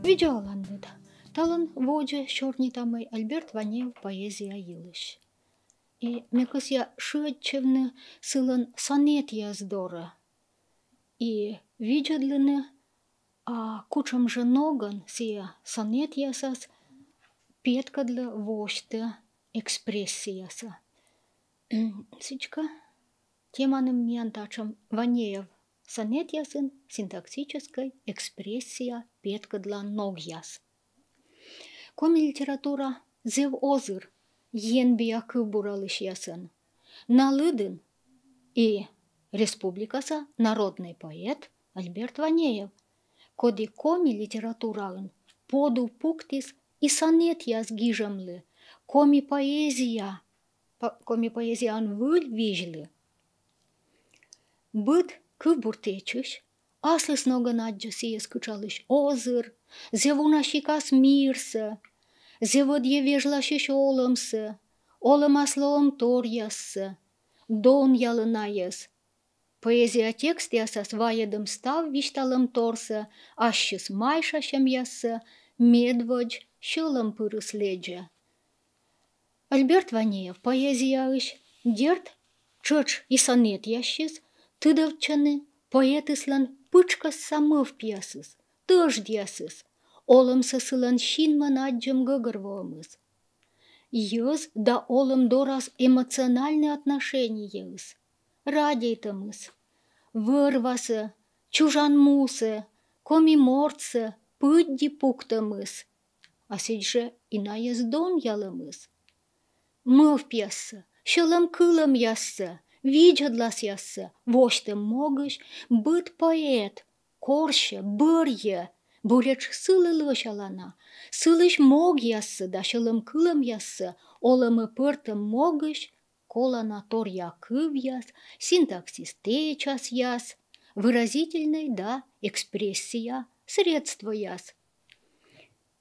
Видеоландыда. Талан воджа шорнитамай Альберт Ванеев поэзия илыш. И мекос я шедчевны сылан сонет я здора. И виджадлыны, а кучам же ноган сия сонет ясас петкадла вошты экспрессияса. Сичка теманым мьянтачам Ванеев сонет ясын синтаксической экспрессия петкадла ног яс. Коми литература зев озыр енбия кыбуралыш ясын. Налыдын и республикаса народный поэт Альберт Ванеев. Коди коми литературалын поду пуктис и сонет яс гижамлы. Коми поэзия выль вижлы. Быд кыбуртечыш, аслыс ноган аджасия скучалыш озыр, зевуна шикас мирсы, зеводье вежлашыш олымсы, олымаслоом тор яссы, дон ялынайыз. Поэзия текст ясас ваедым став вишталым торсы, ашшыс майшашем яссы, медводь шылым пырыс леджа. Альберт Ванеев поэзия ыш дерт чыч и сонет ящыс, тыдовчаны поэтыслан пычкас самов пьясыс, тыжд ясыс, олымсы сылан шинман аджым гыгырвомыз. Йыз да олым дорас эмоциональные отношения ыс. Радейтамыз, вырвасы, чужанмусы, комиморцы, пыдди пуктамыз. А сидже инайыз дон ялымыз. Мыв пьясы, шылым кылым яссы, виджадлас яссы, воштым могыш, быт поэт, корще, бырье, буреч сылы лышалана, сылыш мог яссы да шылым кылым яссы, олымы пыртым могыш, колана тор якыв яс, синтаксис течас яс, выразительный да экспрессия, средство яс.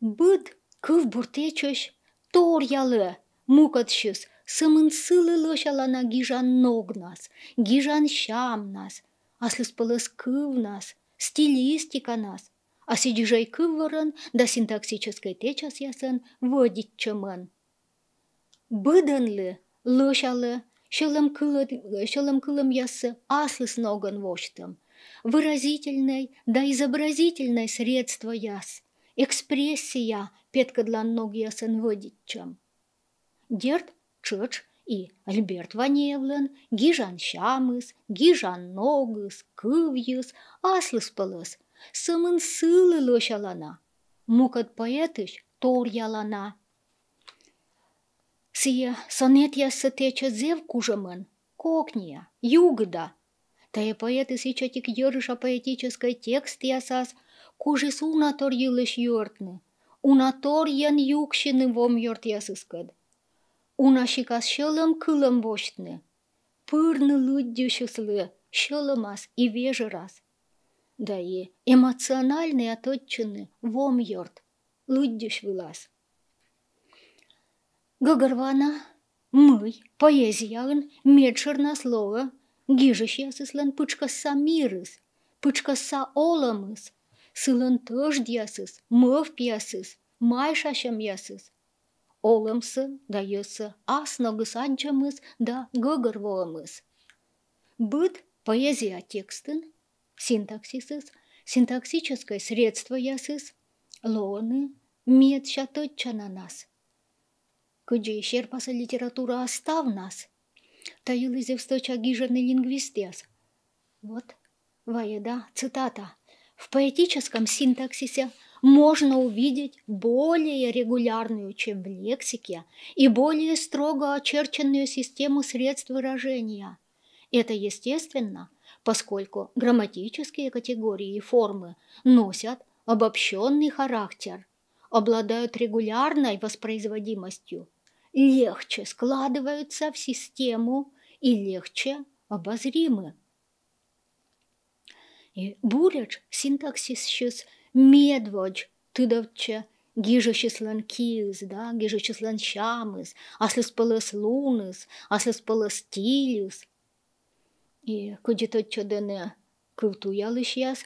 Быт кыв буртечыш тор ялы, мукатшыс, сымын сылы лышалана гижан ногнас, гижан шамнас, аслыс пылыс кывнас, стилистиканас, а сидижай кывырын да синтаксической течас ясын водитчымын. Быдынлы, лышалы, шылым кылым ясы аслыс ноган воштым, выразительный да изобразительное средство яс, экспрессия петкадлан ног ясын водитчым. Дерт чыч и Альберт Ванеевлын гижан шамыс, гижан ногыс, кывйыс, аслыс пылыс, сымын сылы лышалана, мукат поэтыш тор ялана. Сия сонет яссы тече зев кужымын, кокния, югда. Тая поэты сичатик йырыша поэтической текст ясас, кужис унатор йылыш йортны, унатор ян юкшины вом йорт ясыскад. Унашикас шылым кылым воштны, пырны лыддюшыслы, шылымас и вежырас. Да и эмоциональный ототчыны вом йорт, лыддюш вылаз. Гыгырвана, мый, поэзияын медшырна слово, гижыш ясыслан пычкаса мирыс, пычкаса олымыз, сылын тыжд ясыс, мыв пьясыс, майшашым ясыс. Олымсы да йысы асногыс аджамыз да гыгырвомыз. Быт поэзия текстын, синтаксисыз, синтаксическое средство ясыз, лоны, мед шатотчананас. Кыджи шерпаса литература оставнас, таилызе всточа гижерный лингвист яс. Вот, ваеда, цитата. В поэтическом синтаксисе можно увидеть более регулярную, чем в лексике, и более строго очерченную систему средств выражения. Это естественно, поскольку грамматические категории и формы носят обобщенный характер, обладают регулярной воспроизводимостью, легче складываются в систему и легче обозримы. И буреч синтаксис медводь тыдовче гижащислан киз, да, гижащислан шамыз, аслыс пылыс луныз, аслыс пылыс тилюс. И кыджи тотчо дене кывту ялыш яс,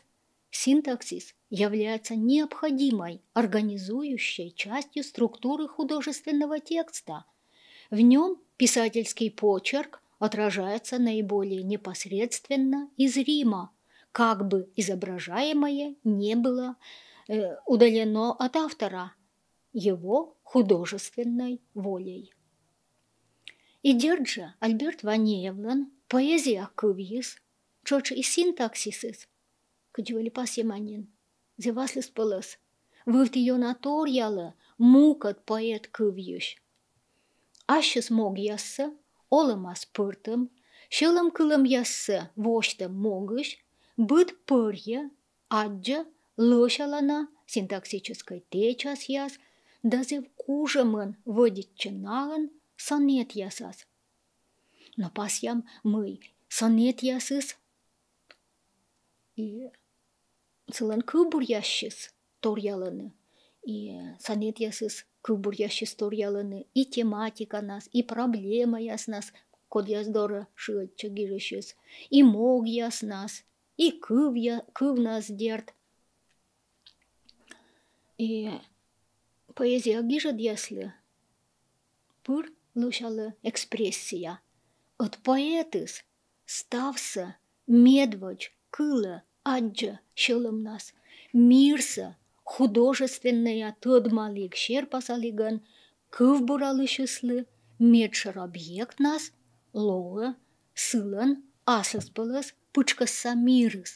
Синтаксис является необходимой организующей частью структуры художественного текста. В нем писательский почерк отражается наиболее непосредственно и зримо, как бы изображаемое не было удалено от автора его художественной волей. И держа Альберт Ванеевлан поэзия кывьис, чоч и синтаксисис, кăчевăли пасеманин, зеваслис пăлăс, вывт ее наторьялă мукăт поэт кывьюș. Așăs mog ясса, олămas пыртăм, шăлăм кылăм ясса воштăм могăș, быт пырье, аджă, лășалана синтаксической течас яс, да зев кужăмăн вăдитчăналăн сонет ясас. Но пасям мый сонет ясыс и цылăн кыбур ящыс торьялăны, и сонет ясыс кыбур ящыс торьялăны, и тематика нас, и проблема яс нас, код яс дорă шăтчă гижещес, и мог яс нас, и кыв нас дерт. И поэзия гижăт яслы пыр лășалă экспрессия. От поэтыс ставсы медвăч кылă аджă шăлăм нас, мирсы художественная тăдмалик шерпасалигăн кывбуралышыслы медшăр объект нас лоă сылăн асăспăлăс пычкăсса мирыс.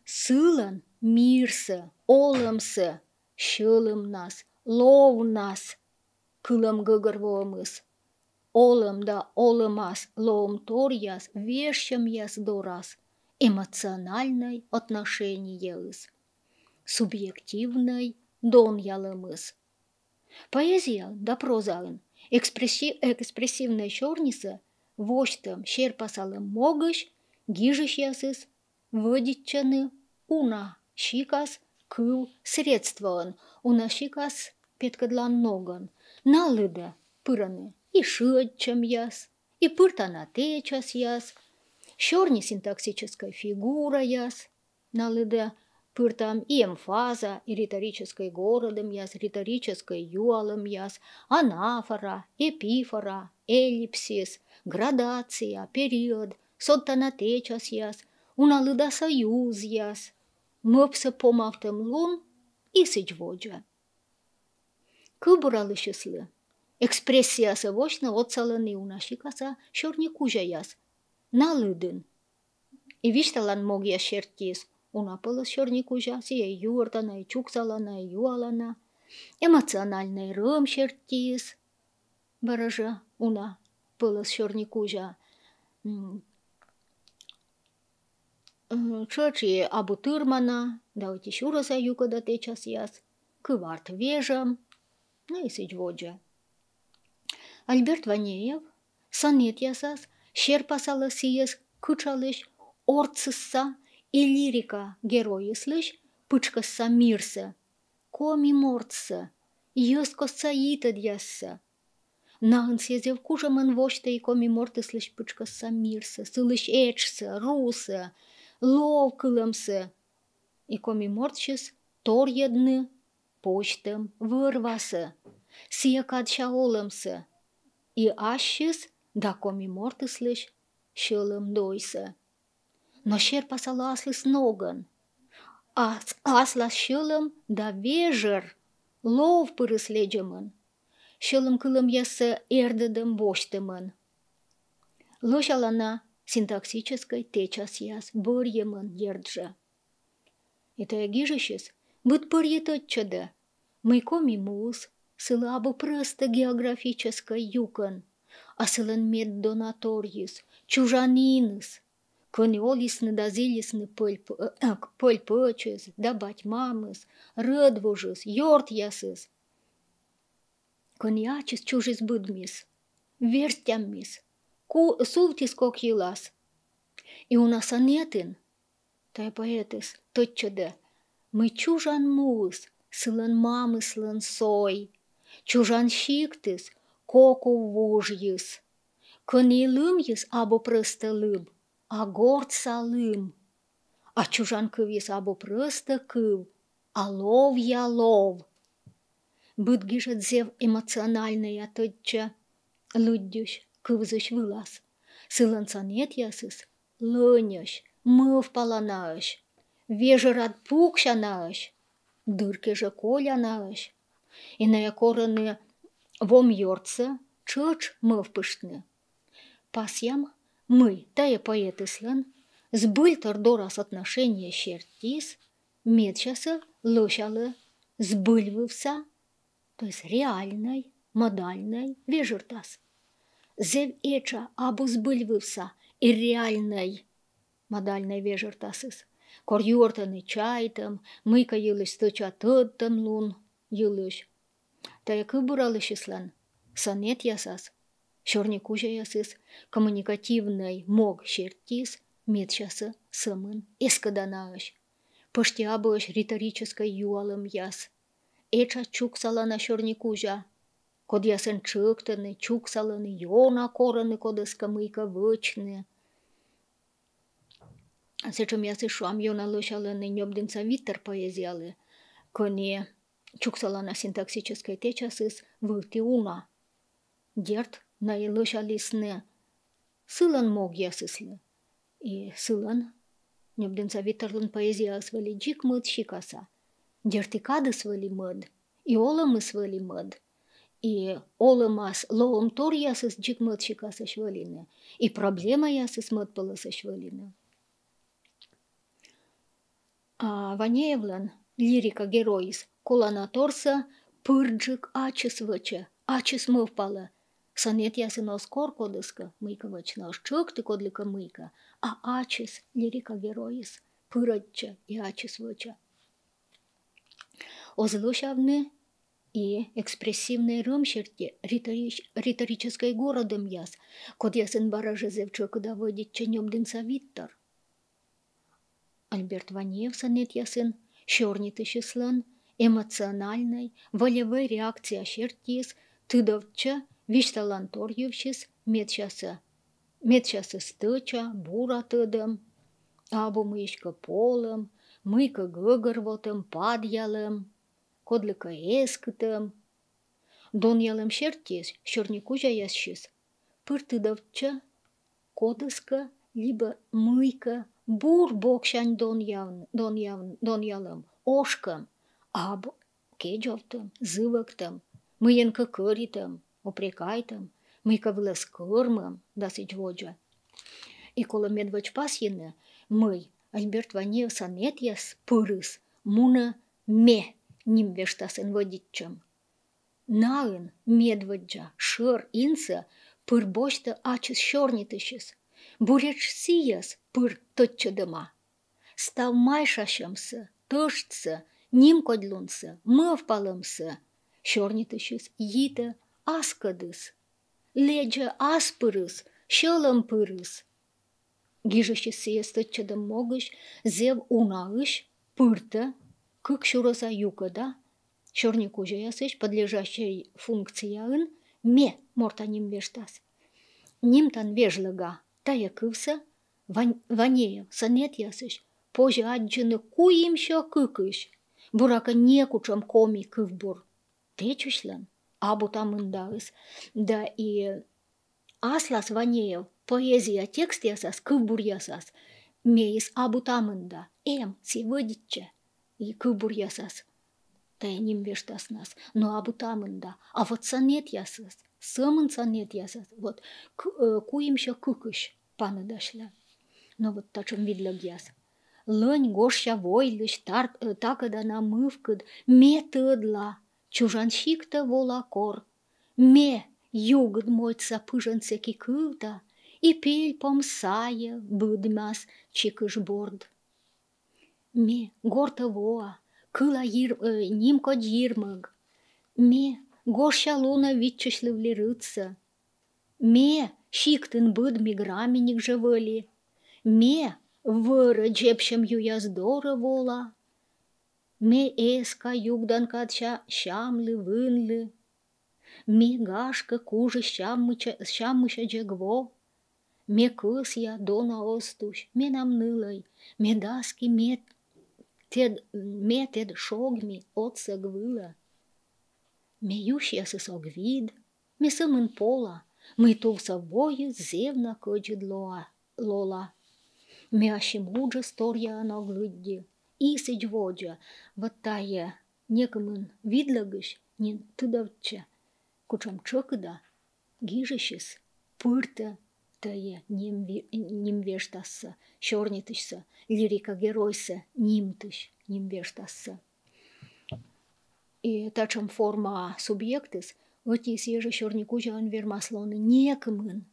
Сылăн мирсы олăмсы шăлăм нас, лов нас кылăм гăгăрвăмыс. Олăм да олăмас ловым торьяс вешщăм яс дорас, эмоциональной отношениеыс, субъективной дон ялăмыс. Поэзия да прозаын экспрессивной шорнисы воштăм шерпасалăм могăш гижăш ясыс вăдитчăны уна шикас кыв средствăн, уна шикас петкăдлан ногăн, налыдă пырăны и шăтчăм яс, и пыртана течас яс, шорни синтаксическая фигура яс, налыдă пыртам и эмфаза, и риторической городом яс, риторической юалом яс, анафора, эпифора, эллипсис, градация, период, соттана течас яс, уналыдă союз яс, мăпсы помавтăм лун и сычводжа. Кыбуралышыслы экспрессиясы вошны отсалăны уна шикаса шорни кужа яс, налыдын. И вишталан мог я шерттис, уна пылăс шорни кужа, сие юртана, и чуксалана, и юалана, эмоциональный рым шерттис, баража уна пылăс шорни кужа, чăчи абутырмана, да оти шурăса юкăда течас яс, кыварт вежам, ну и сычводжа. Альберт Ванеев сонет ясас шерпасалы сиес кычалыш орцысса и лирика геройыслыш пычкăсса мирсы, коми мортсы, йăскăсса итăд яссы. Нahын сезев кужăмăн вошты и коми мортыслыш пычкăсса мирсы, сылыш эчсы, русы, лов кылăмсы, и коми мортшыс торьедны почтăм вырвасы, сие кадша олăмсы, и ашщыс да коми мортыслыш шăлăм дойсы. Но шерпасалы аслыс ногăн, аслас шăлăм да вежăр лов пырăс леджăмăн, шăлăм кылăм яссы эрдăдăм воштăмăн. Лășалана синтаксической течас яс бărйăмăн ерджă. Этая гижăшыс быт пырье тăтчăдă, мый коми мус, сылă абы прăсtă географической юкăн, а сылăн мед донаторьис, чужаниныс, кăни олисны да зилисны пăльпăчăс, да батьмамыс, рăдвожыс, йорт ясыс. Кăни ачыс чужис быдмис, верстяммис, сувтис кокилас. И уна сонетын, тая поэтыс тăтчăдă, мый чужан мус, сылăн мамыслăн сой, чужан шиктыс, коку вужйыс, кăни лымйыс абы прăсtă лыб, а гордса лым, а чужан кывис або просто кыв, а лов я лов. Быдгишет зев эмоциональная тотча, луддющ, кывзыш вылаз. Сылансанет ясыс, лыньыш, мыв паланаыш, вежерат пукшанаыш, дыркеже колянаыш. Иная короны вом йорца, чыч мыв пыштны. Пасьям мы, тая поэтыслан, сбыльтор дорас отношения щертис, медчаса лошалы сбыльвывса, то есть реальной, модальной вежертас. Зев эча абу сбыльвывса и реальной, модальной вежертасыс. Кор юртаны чайтам, мыка йылыш тыча тыттам лун йылыш. Тая кыбыралышыслан сонет ясас, шорни кужа ясыс, коммуникативный мог щертис, медчаса сымын эскаданаыш. Пыштябыш риторической юалым яс. Эча чуксалана шорни кужа. Код ясын чыктыны, чуксаланы, йона корыны кодыска мыйка вычны. Сечем ясы шуам йона лошалыны нёбдынца виттер поэзиалы, коне чуксалана синтаксической течасыс вылти уна. Дерт на и лошалисны сылан мог ясыслы. И сылан нёбдынца виттерлын поэзия свали джик мыд шикаса. Дертикады свали мыд, и олымы свали мыд. И олымас лоом тор ясыс джик мыд шикаса швалины. И проблема ясыс мыд пылыса швалины. А Ванеевлан лирика героис коланаторса пырджик ачыс выча, ачыс мывпала. Сонет ясын оскор кодыска, мыйка вычна ошчыкты кодлика мыйка, а ачыс лирика героис пырджа и ачыс выча. Озлушавны и экспрессивный рымшерти риторической городом яс, код ясын баража зевчока доводит ченём дынса виттар. Альберт Ванеев сонет ясын шорнитышыслан эмоциональной, волевой реакция шертис тыдовча вишталантор ювшис медчаса стыча, бура тыдым, абу мышка полым, мыйка гыгырвотым, падьялым, кодлыка эскытым. Дон ялым шертис шорникужа ясшис пыр тыдовча кодыска либо мыйка бур бокшань дон ялым, ошкам, аб кеджовтым, зывыктым, мыйынка кыритым, упрекайтым, мыйка вылас кырмым, дасыч воджа. И кола медвач пасьыны, мый, Альберт Ванеев сонет яс пырыс, муна ме ним вештасын водитчым. Наын медваджа шыр инса пыр бочта ачыс шорнитышыс. Буреч сияс пыр тотчадыма. Став майшашымсы, тыштсы, ним кодлунсы, мыв палымсы. Шорнитышыс йита аскадыс. Леджа аспырыс, шылым пырыс. Гижышыс сияс тотчадым могыш, зев унаыш, пырта, кык шураса юкада. Шорникужа ясыш подлежащей функцияын ме морта ним вештас. Нимтан вежлыга. Тая кывса, Ванеев сонет ясыш, пожи аджыны куимшо кыкыш, бурака некучам коми кывбур. Течушлан, абу тамындагыс, да и аслас Ванеев поэзия текст ясас, кывбур ясас, мейс абу тамында, си выдитче, и кывбур ясас. Тая ним вештас нас, но абу тамында, а вот сонет ясас. Сымын сонет ясас, вот куимшо кыкыш паныдашла. Но вот тачым видлаг яс. Лынь гошша войлыш такадана мывкыд, ме тыдла, чужан шикта вола кор. Ме югыд мойца пыжынсеки кылта, и пель помсая быдмас чикыш борд. Ме горта воа, кыла ним код йирмыг. Ме гошша луна витчешлывли рыца. Ме шиктын быд миграменик живыли. Ме выры джепшем юя здора вола. Ме эска югдан кадша шамлы вынлы. Ме гашка кужы шаммыша джегво. ме кысья дона остуш, ме намнылай, ме даски метед шогми отсаг вила. Ме юшьясыс огвид, ме сымын пола, мы тулса войы зевна кочед лола. Ме ашим уджа сторя аноглыдди, исыч воджа, вот тая некымын видлагыш нин тыдавча, кучам чокыда, гижешис, пырта, тая нимвештасса, шорнитышса, лирика геройса, нимвештасса. И тачам форма субъектыс, оти сежа шорникужа анвермаслоны некымын.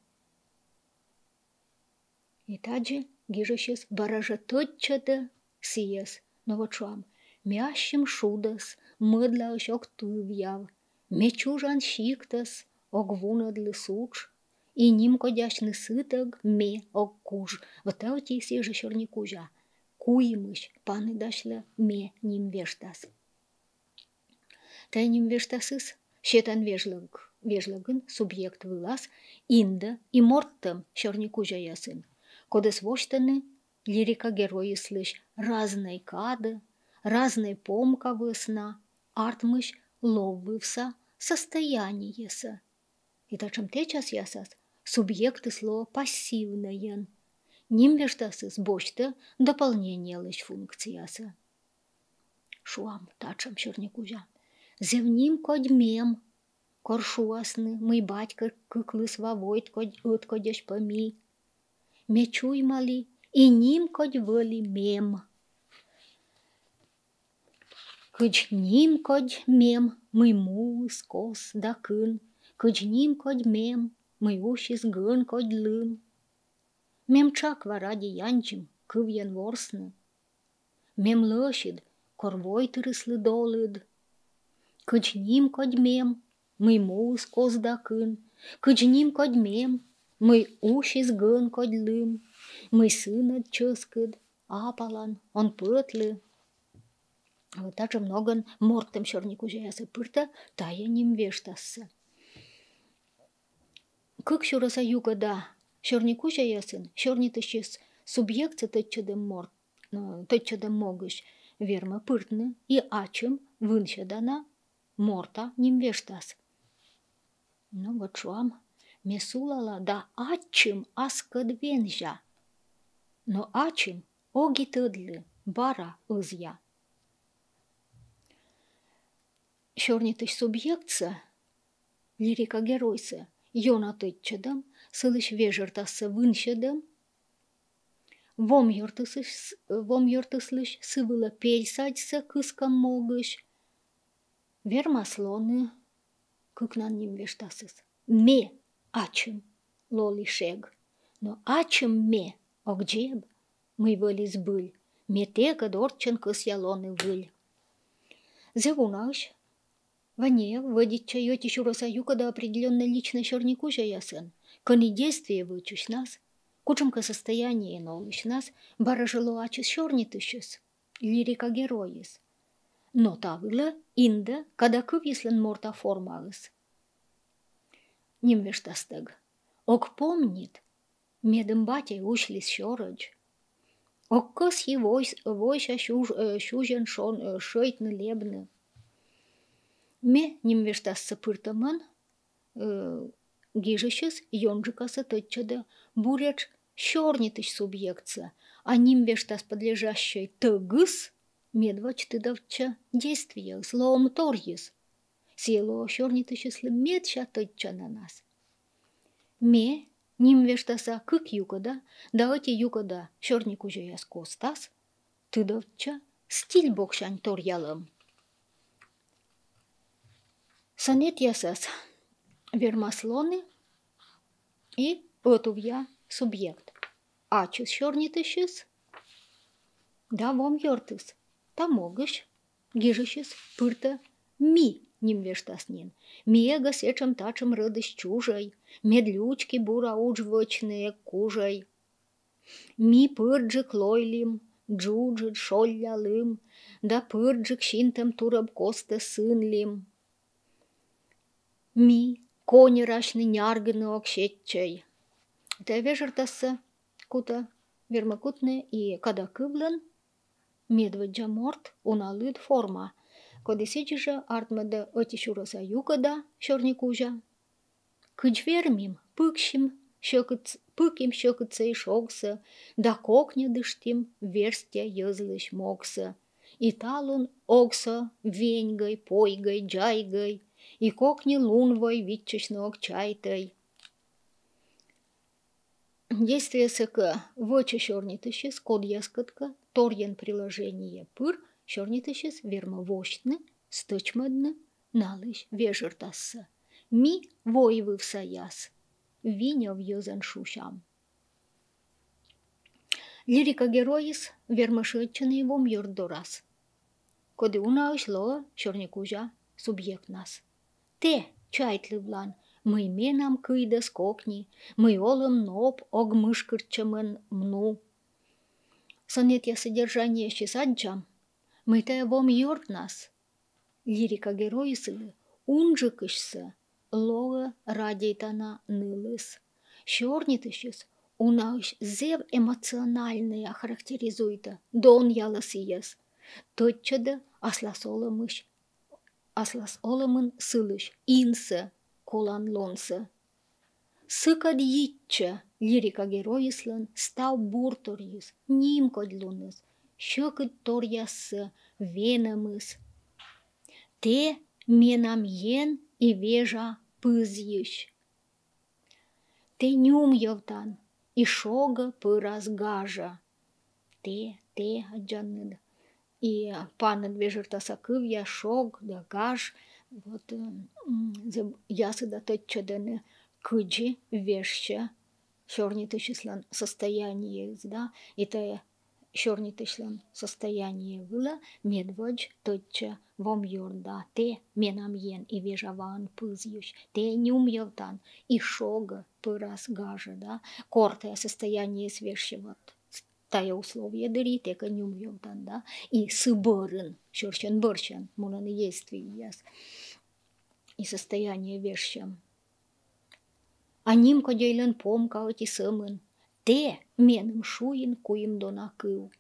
И таджи гижешис баража точчада сиес, но вот шуам, мящим шудас, мыдла ощок тывьяв, мечужан щиктас, огвунадлы суч, и ним кодяшны сытаг ме огкуж. Вот оти сежа шорникужа, куимыш паны дашла ме нимвештас. Тай нимвештасыс, щетан вежлагын субъект вылаз, инда и морттам шорникужа ясын. Кодес воштаны лирика герои слыш разной кады, разной помка высна, артмыш ловвывса состояниеса. И тачам течас ясас субъекты слово пассивнаен. Нимвештасыс бочта дополнение лыш функцияса. Шуам тачам шорникужа. Зевним кодьмем, коршуасны, мый батька кыклыс вавойт откодяш пами. Ме чуймали, и ним кодьвали мем. Кыч ним кодьмем, мый муыс кос да кын, кыч ним кодьмем, мый ушис гын кодьлым. Мем чак варади янчим, кывьян ворсны. Мем лошид, корвой тырыслы долыд. Кыч ним кодьмем, мый муыс кос да кын, кыч ним кодьмем, мый ушис гын кодьлым, мый сынат чыскыд, апалан, он пытлы. Вот так же многон морттым шорникужа ясы пырта, тая нимвештасса. Кык шураса югада шорникужа ясын, шорнитышес субъектса тотчадым могыш верма пыртны и ачым выншадана морта нимвештас. Ну вот шуам, месулала да ачым аскад венжа. Но ачым оги тыдлы, бара ызя. Шорнитыш субъектса, лирика геройса, йона тотчадым, сылыш вежертасса выншадым, вом йортыслыш сывыла пельсачса кыскам могыш, вермаслоны кыкнан нимвештасыс. Ме ачым лоли шег, но ачым ме огджеб, мый вылез быль, ме тека дорчен кыс ялоны выль. Зевунаш, ване вводить йоти шураса юка до определенной личной шорникужа ясын, кони действие вычусь нас, кучемка состояние нолыш нас, баражило ачыс шорнитышес, лирика героис. Но тавыла инда, когда кывьеслен морта формагыс. Нимвештастыг. Ок помнит, медым батя ушлис шорыч. Ок кыс и войша шужен шойтны лебны. Ме нимвештасса пыртаман, гижешес йонжикаса тотчада буреч шорнитыш субъектса, а нимвештас подлежащей тыгыс, медвач тыдавча действия, словом торгис. Село шорнитышеслы медша тотча на нас. Ме нимвештаса кык юкада, да оти юкада шорникужа яс костас, тыдавча стиль бокшань торялым. Сонет ясас вермаслоны и отувья субъект. Ачыс шорнитышес, да вом йортыс, та могыш, гижешес пырта ми нимвештаснин. Мега сечем тачем рыдыш чужай, медлючки бура уджвочные кужай. Ми пырджик лойлим, джуджит шоллялым, да пырджик шинтем тураб косте сынлим. Ми кони рашны няргыны окшетчай. Te вежертасы кута вермакутне и когда кыблан медведжа морт уналыт форма. Кодисичиша артмада отишураса юкада шорникужа. Кычвермим пыким щекыцей шокса, да кокня дыштим верстя езлыш мокса. И талун окса веньгой, пойгой, джайгой, и кокни лунвой витчешнок чайтой. Действие сыка воче шорнитышес код яскатка торьен приложение пыр шорнитышес вермовощны стычмадны налыш вежертасса. Ми воевы в саяс, виня в йозан шушам. Лирика героис вермашетчаны вом йордорас. Коды унаыш ло шорникужа субъект нас. Те чайтлывлан мы менам кыйдас кокни, мы олым ноп ог мышкырчамын мну. Сонетья содержание щесаджам, мы те вом йорд нас. Лирика героисылы унжыкышсы лоы радейтана нылыс. Шорнитышес унаыш зев эмоциональные характеризуйта, дон яласыяс. Тотчады аслас олымын сылыш, инсы, колан лонсы. Сыкад йитче лирика героислан став бурторюс, нимкод луныс, шыкыд торясы, венамыс. Те менам ен и вежа пызйыш. Те нюм йовтан, и шога пырас гажа. Те аджанныда. И панад вежертаса кывья шог да гаж, вот ясыда тотчаданы кыджи веща, шорнитышлан состояние, да, это шорнитышлан состояние было, медведь тотча вам йорда, те менам ен и вежаван пызюш, те нюм йовтан, и шога пырас гажа, да, кортое состояние свеща, вот. Тая условия дыри, тека нюм йовтан, да, и сыборын, шорчан-борчан, мунаны действияс, и состояние вещам. А ним кодейлен помка оти сымын, те меным шуин куим дона кыв.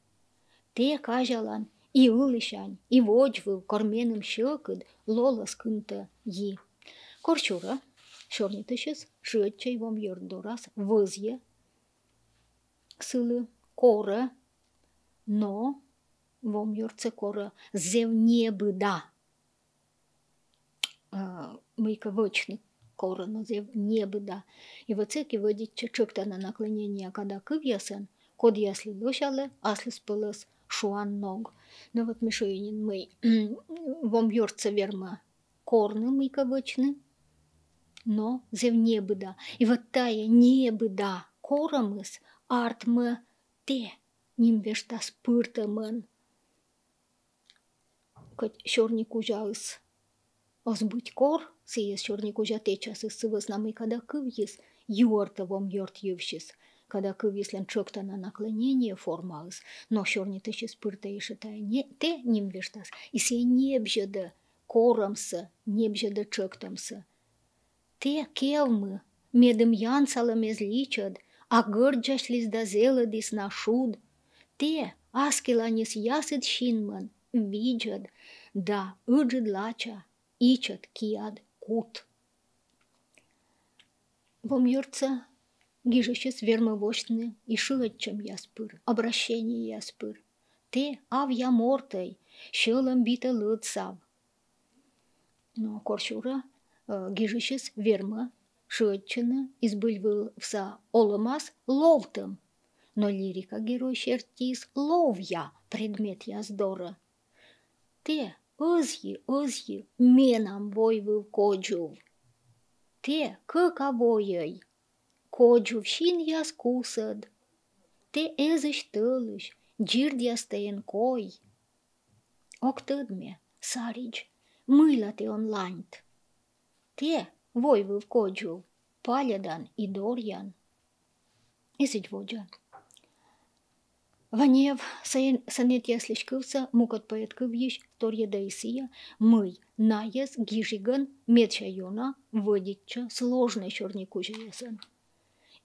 Те кажалан и ылышань, и вочвыл корменым щекыд лолас кынта yi. Корчура, шорнитышес, шетчай вам йордорас, вызье, сылы, кора, но вам йорце кора зевнебыда. Мыйка вочный кора, но зевнебыда. И вот цеки водить чекта на наклонение, когда кывьясен, код ясли лошале, асли спылас шуан ног. Но вот мишуинин мы вам йорце верма корны мыйка вочный, но зевнебыда. И вот тая небыда корамыс артмы те ним вештас пыртамын. Кот шорникужаыс озбыть кор, сиес шорникужа течасы сывыс намы когда кывьес, юорта вам йорт ювшис, когда кывьеслен чокта на наклонение формалыс, но шорнитышес пырта ишетая не те ним вештас, и сей небжеда корамсы, небжеда чоктамсы. Те кевмы, медым янсалам изличад, а гырджашлис да зеладис на шуд. Те аскеланис ясыд шинман, виджад, да ыджид лача, ичад киад кут. Вам юрца гижещес вермовощны и шылатчам яспыр, обращение яспыр. Те авья мортай, шылам бита лыцав. Но корчура гижещес верма, шылатчына избыльвыл вса олымас ловтым. Но лирика герой шертис ловья предмет яздора. Те ызьи менам войвыл коджув. Те каковоей коджув шин яс кусад. Те эзыш тылыш, джирд ястаен кой. Октыдме, сарич, мыла те онлайнт. Те войвыл коджув, палядан и дорьян. Эсить воджа. Ванев санет яслишкывса мукат поэткывьиш торья даисия мый наес гижиган медшайона водича сложный шорникужа ясан.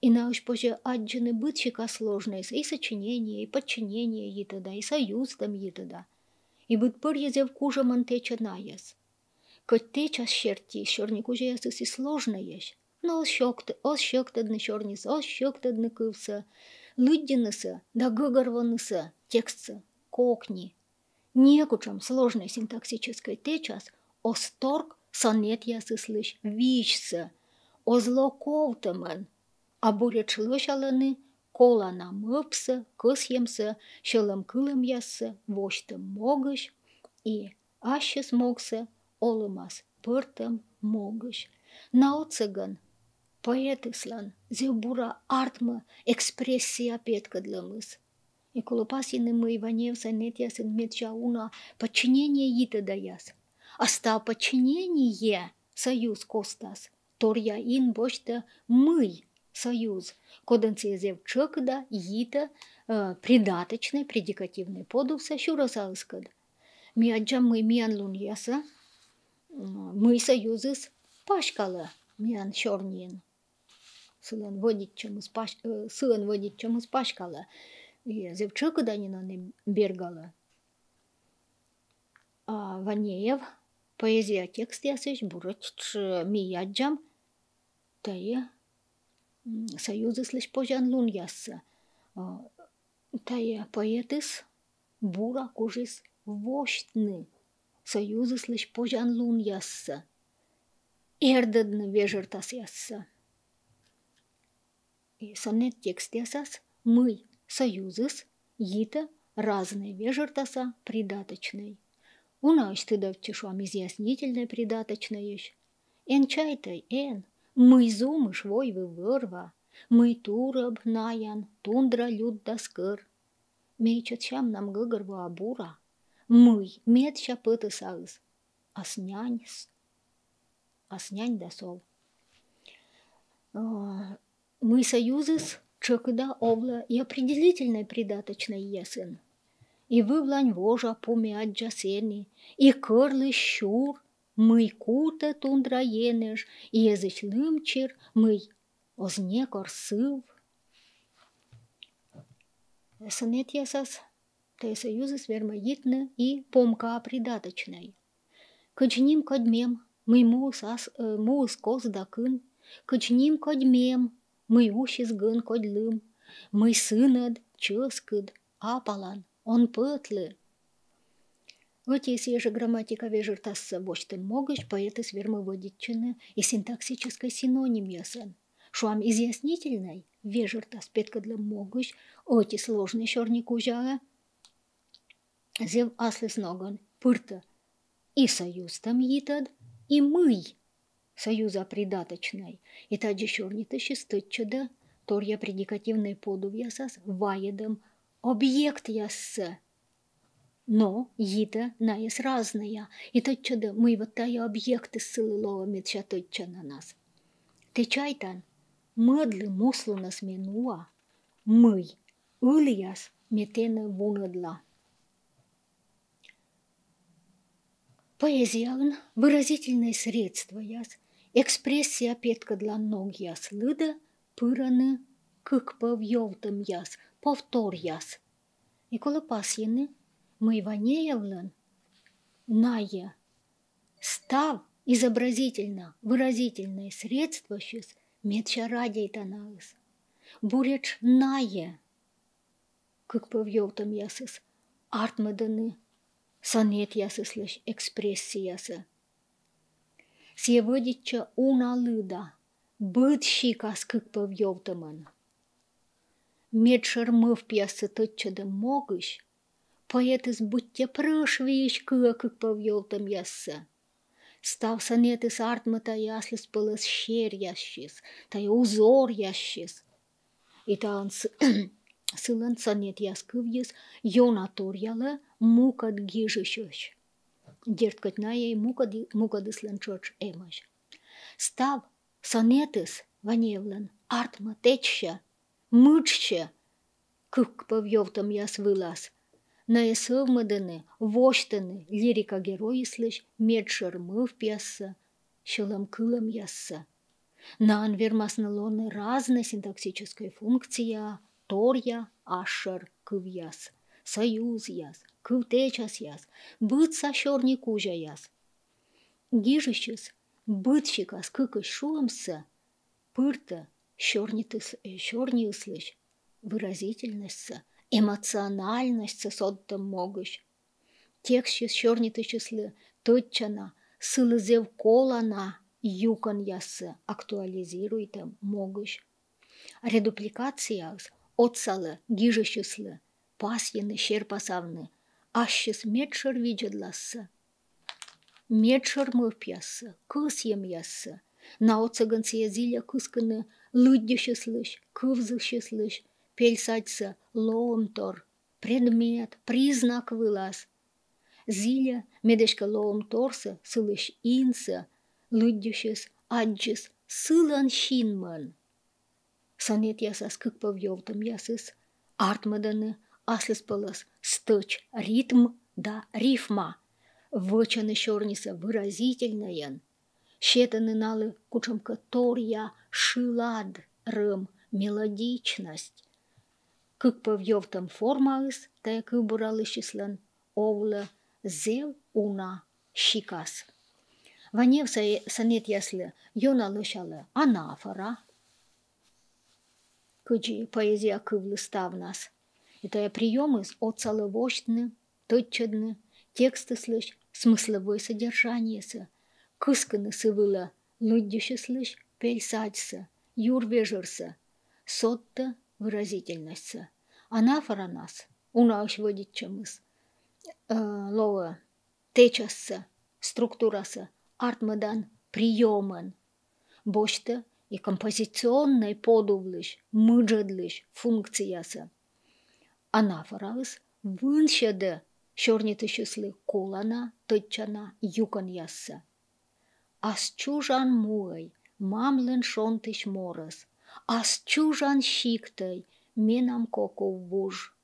И науч позже аджины бытчика сложное, и сочинение, и подчинение и тогда, и союз там и тогда. И быт пырьезе в кужа мантеча наяс. Коть теча щерти, щорник уже ясыс и сложнаеш. Но ощёктадны щорнис, ощёктадны кывса, лыддинысы, да гыгарванысы, текстсы, кокни. Некучам сложной синтаксической течас осторг сонет ясыслыш вишсы, озлоковтымын, а бурят шлышалыны колана мыпсы, кысьемсы, шылым кылым яссы, воштым могыш, и ащыс могсы, олымас пыртым могыш. Наоцыгын поэтыслан зевбура артмы экспрессия петкадлымыз. И колопасины мы Иваневса нет ясен метча уна подчинение ита даяс. Аста подчинение союз костас. Торья ин бочта мы союз. Коденция зев чекда ита придаточный предикативный подувса щурасалскад. Ми аджам мы миан лун яса. Мы союзыс пашкала миан щорнин. Сылан водит чем из пашкала. Зевчыка данина не бергала. А Ванеев поэзия текст ясыш бурыч мияджам тае союзы слышь пожан лун ясса. Тае поэтыс бура кужис воштны союзы слышь пожан лун ясса. Эрдадны вежертас ясса. И сонет текст ясас мы союзыс, ита разные вежертаса придаточной. Унаш тыдав чешуам изъяснительной придаточной. Эн чайтай эн, мы зумыш вой вырва, мы тураб наян, тундра люд даскыр. Мейчат шам нам гыгырва абура, мы медща пытысагыз, аснянь дасол. Мы союзыс, чекда овла и определительной придаточной ясен. И вывлань вожа пумяджа сени, и кырлы щур, мы кута тундра енеш, и языч лымчир, мы ознекор сыв. Сонет ясас, те союзыс вермоитны и помка придаточной. Качним кодмем, мы муыс кос дакын, качним кодмем, мы ущис гын кодлым, мы сынад, чыскыд, апалан, он пытлы. Вот если же грамматика вежертасса бочтын могыш, поэты свермоводитчины и синтаксической синоним ясан. Шуам изъяснительной вежертас петкадлым могыш, оти сложный щорник ужага, зев аслыс ноган, пырта, и союз там йитад, и мы. Союза придаточной. И таджи щорниты шестыччада, торья предикативной подув ясас, ваедом объект ясса. Но ита наес разная, и тотчада мы вот тая объекты ссылылова метча тотча на нас. Ты чайтан, мыдлы муслу нас менуа, мы, ульяс метены вунадла. Поэзия выразительное средство яс, экспрессия петка для ног яс, лыда пыраны кык повьевтым яс, повтор яс. И коли пасьяны, мы Ванеевлан, ная, став изобразительно, выразительное средство щас, метча радей таналыс. Буреч ная, кык повьевтым ясыс, артмаданы, сонет ясыслыш экспрессиясы. Севодича уна лыда, быт щикас кык повьевтымын. Медшер мыв пьясы тотчадым могыш, поэтыс будьте прышвиш кык повьевтым ясы. Став сонетыс артмата яслыс пылыс щер ящис, тай узор ящис. И таан сылын сонет яскывьес йонаторьялы мукад гижышыш. Дерткать на ей мукадыслан чоч эмаш. Став сонетыс Ваневлан артма течща, мычща, кык повьевтым яс вылаз. На эсывмадыны, воштыны лирика героислыш медшер мыв пьясса, шылым кылым ясса. На анвермаснелоны разные синтаксические функции, торья, ашер, кывьяс, союз яс, кывтечас яс, быт сашорни кужа яс. Гижищес, бытщикас кыкыш шуамса, пырта, щорни услыш, выразительность, эмоциональность соттам могыш. Текстчес щорнитычеслы тытчана, сылызев колана, юкан ясы актуализируйтам могыш. Редупликациягс отсалы гижищеслы, пасьяны щерпасавны, ащес медшер виджедласы. Медшер мывпясы, кысьем ясы. На оцыганция зиля кыскыны лыддющеслыш, кывзыщеслыш, пельсаться лоомтор, предмет, признак вылаз. Зиля медешка лоомторсы сылыш инсы, лыддющес аджес сылан шинман. Сонет ясас кыкпавьевтым ясыс, артмаданы аслыс пылыс стыч ритм да рифма. Вычаны щорниса выразительнаен. Щетаны налы кучамка торья шилад рым мелодичность. Кыкпавьевтым формаыс, тая кыбуралышыслан овлы зел уна щикас. Ванев сонет яслы йоналышалы анафора. Кыджи поэзия кывлы ставнас. Это приемы отцаловочны, тытчадны, тексты слышь, смысловое содержание са, кысканы сывыла, лыддюши слышь, пельсадься, юрвежерся, сотта выразительность са. Анафора нас, унаш водит чамыс, лова, течасса, структураса, артмадан, приеман, бошта и композиционной подувлыш, мыджадлыш функцияса. Анафорас выншеде щорнитышыслы колана, тытчана, юкан ясса. Ас чужан муай, мамлен шонтыш морас, ас чужан щиктай, менам коков буж.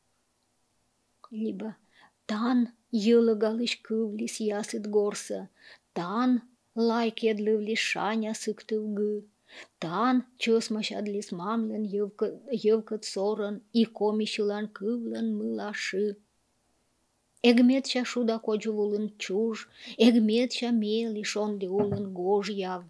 Либо тан йылыгалыш кывлис ясыт горса, тан лайкедливлис шаня сыктывгы, тан чосмашадлис мамлен йывкат сорын и комишылан кывлан мылашы. Эгметча шуда коджувулын чуж, эгметча мели шонди улын гож яв.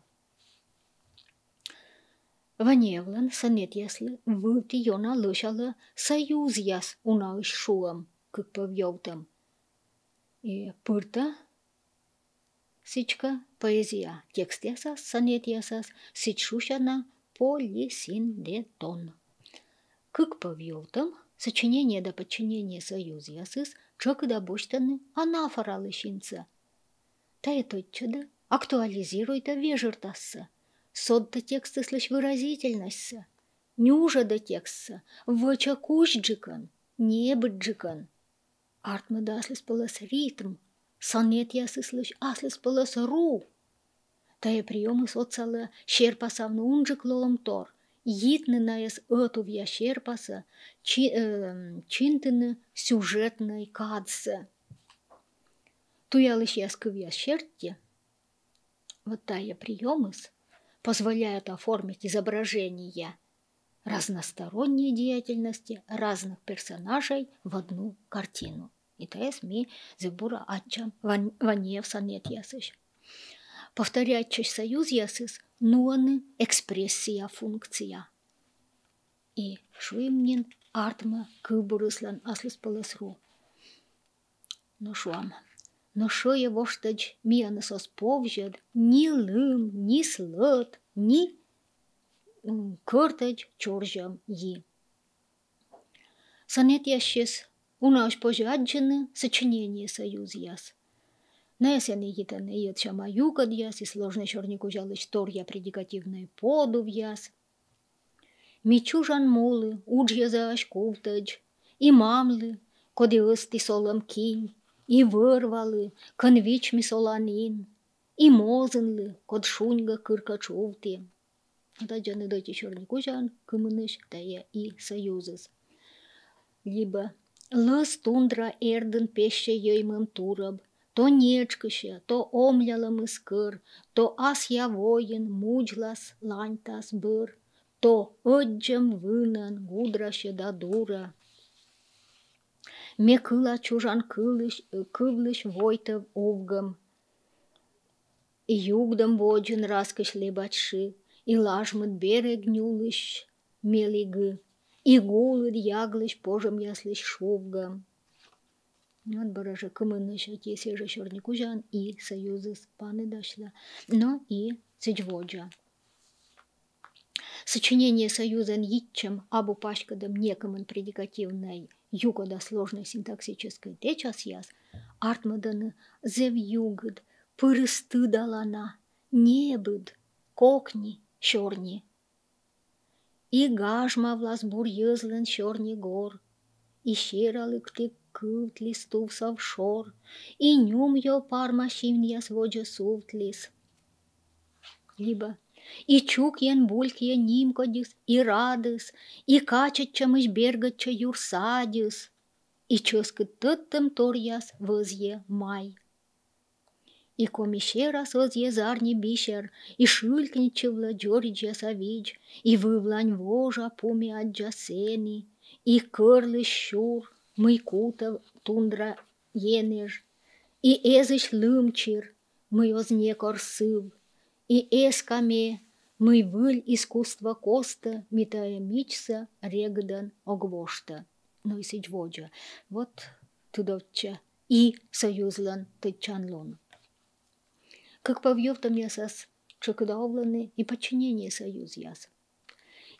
Ваневлан сонет яслы вылти йона лышалы союз яс уналыш шуам, кыкпавьевтам. И пырта сичка поэзия текст ясас, сонет ясас, сичшушана полисиндетон. Кыкпавьевтам сочинение до подчинения союз ясыс чокыда боштаны анафора лышинца. Та это чудо актуализируйта вежертасса. Сотта текста слышь выразительносться. Нюжа до текста, вачакушджикан, небджикан. Артмада аслыс пылас ритм, сонет ясы слышь аслыс пылас ру. Тая приемы соцалы щерпасавны унжик лоомтор. Йитны наяс отувья щерпаса, чинтыны сюжетной кадсы. Туялыш яскывья щертте. Вот тая приемыс позволяют оформить изображение разносторонней деятельности разных персонажей в одну картину. И то есть ми зебура атчам ванев сонет ясыш. Повторять честь союз ясыс нуаны экспрессия функция. И швимнин артма кыбурыслан аслыс пылысру. Ну шуам. Но шо его штач мианысос повжад ни лым, ни слот, ни кыртач чоржам yi. Сонет ящес унаш пожаджены сочинение союз яс. Несены гитаны ед шама юкад яс и сложный чорнику жалыч торья предикативной подув яс. Мичужан мулы, уджья зааш култач, и мамлы, коди ысти солом кинь, и вырвалы, конвич мисоланин, и мозынлы, код шуньга кырка чулти. Таджаны дойти чорнику жан, кымыныш, тая и союзыз. Либо лыс тундра эрдын пеще йоймым тураб, то нечкыше, то омлялым искыр, то Асья воин муджлас ланьтас быр, то öджем вынан гудраше да дура. Ме кыла чужан кывлыш войтов овгам, и югдам воджен раскыш лебачши, и лажмыт берег нюлыш мелигы, и гулыт яглыш пожем яслыш шовгам. Вот баража кымыныш отесеже черникужан и союзы с паны дошла, но и цичводжа. Сочинение союза нитчем абу пашкадам некомын предикативной югода сложной синтаксической течас яс, артмаданы зев югод, пырыстыдалана, небыд, кокни, щорни. И гажма влас бур езлен щорни гор, и щералык ты кылт листув совшор, и нюм ё парма щимня своджа сувтлис. Либо и чукьен булькьен нимкодис, и радыс, и качачамыш бергача юрсадис, и чёскыт тыттым торяс вызье май. И комищерас озье зарни бишер, и шылькничевла джориджа савидж, и вывлань вожа пуми аджасени, и кырлы щур, мыйкута тундра енеж, и эзыш лымчир, мы озне корсыв, и эскаме, мы выль искусства коста, метая мичса регдан огвошта. Ну и сичводжа. Вот тудовча и союзлан тычанлон. Как повьёвтам ясас чекдавланы и подчинение союз яс.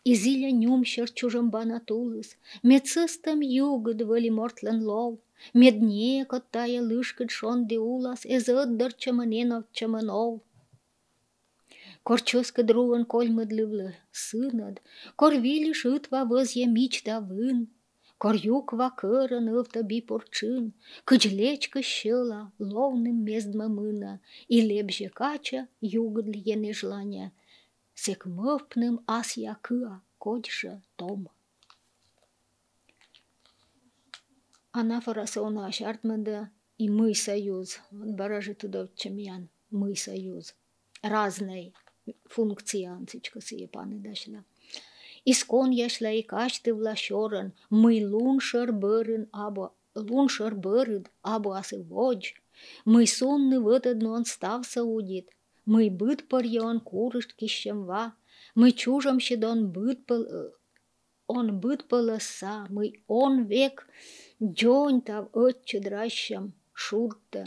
И зиля нюмщер чужамбана тулыс, медсыстам югд вали мортлан лов, медне коттая лышкыд шон деулас, эзыддар чаманенов чаманов. Корчоска друан кольмыдлывлы сынад, кор вилиш ытва вызье мичта вын, кор юква кырын ывта бипорчын, кычлечка щыла ловным мездма мына, и лебже кача югдль енежланя, сек мывпным Асья кыа кодьша том. Анафора сауна шартмада и мы союз, баражи туда чемьян, мы союз, разной функции анцичка сие паны дошла. Искон яшла и кашты влашоран, мы луншар бырын або асы водж, мы сонны вытаднон став саудит, мы быт парьон курышт кищемва, мы чужам щедон он быт полоса, мы он век джонь тав отче дращам шурта.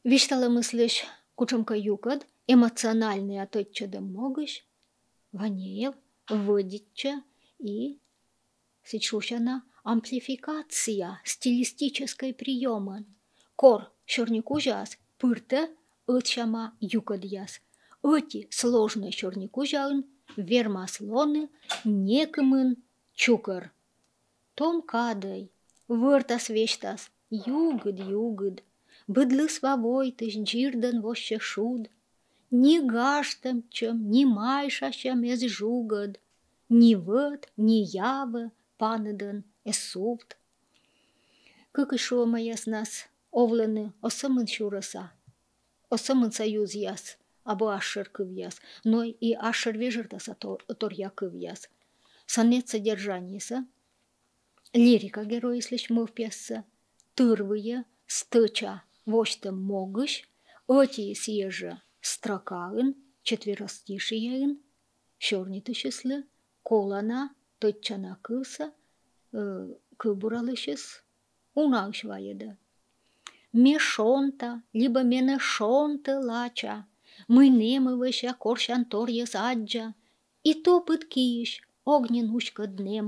Виштала мыслишь, кучамка юкад, эмоциональный ототчадом могыш, Ванеев, Вводича и сечушана амплификация стилистической приема. Кор щорникужас пырта ытшама юкадьяс. Эти сложные щорникужаын вермаслоны некымын чукар. Том кадай, выртас вештас, югд, быдлы свавойтыш джирдан воще шуд. Ни гаштамчем, ни майшащам эс жугад, ни вăт, ни явă панăдăн эсувт. Кăкăшо маяс нас овлăны осăмăн щурăса, осăмăн союз яс, або ашшăр кыв яс, но и ашшăр вежыртаса торья кыв яс. Сонет содержаниеса, лирика героислищ мыв пьеса, тырвые, стыча, воштым могыш, оти съежа, строкаын, четверостишияын, щорнитышеслы, колана, тытчана кыса, кыбуралышес, унауш ваеда. Мешонта, либо мене шонты лача, мы немывыша коршан торьес аджа, и топыт киш, огнен ушка днем.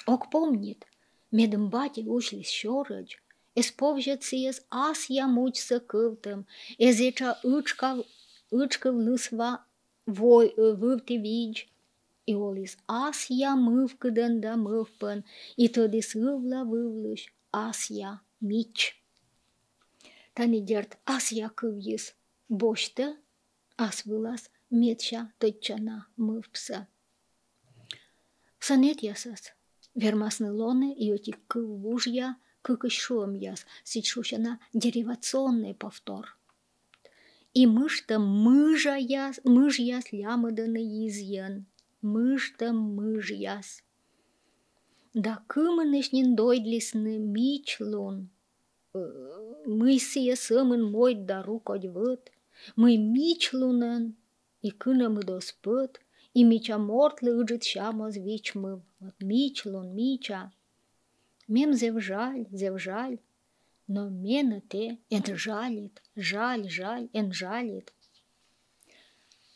Ок помнит, медым бати ушлис щорыч, Espovjetsies Asja mučsa kывтым, ezeča ычкыв лысва вывти видж, и олис Asja мывкыдын да мывпын, и тодис ывла вывлыш Asja мич. Тани дерт Asja кывйыс, бошты ас вылас метша тытчана мывпса. Сонет ясас, вермасны лоны и оти кыввужья, кыкышом яс, сичушана деривационный повтор. И мышта мыж яс лямыданы изъян, мышта мыж яс. Да кымынышнин дойдлисны мичлун, мы сие сымын мойт да рукодь вăт, мы мичлунын, и кынамы доспыт, и мича мортлы ыджыт щамоз вичмы, вот мичлун, мича. Мем зев жаль, но мена те эн жалит, жаль, эн жалит.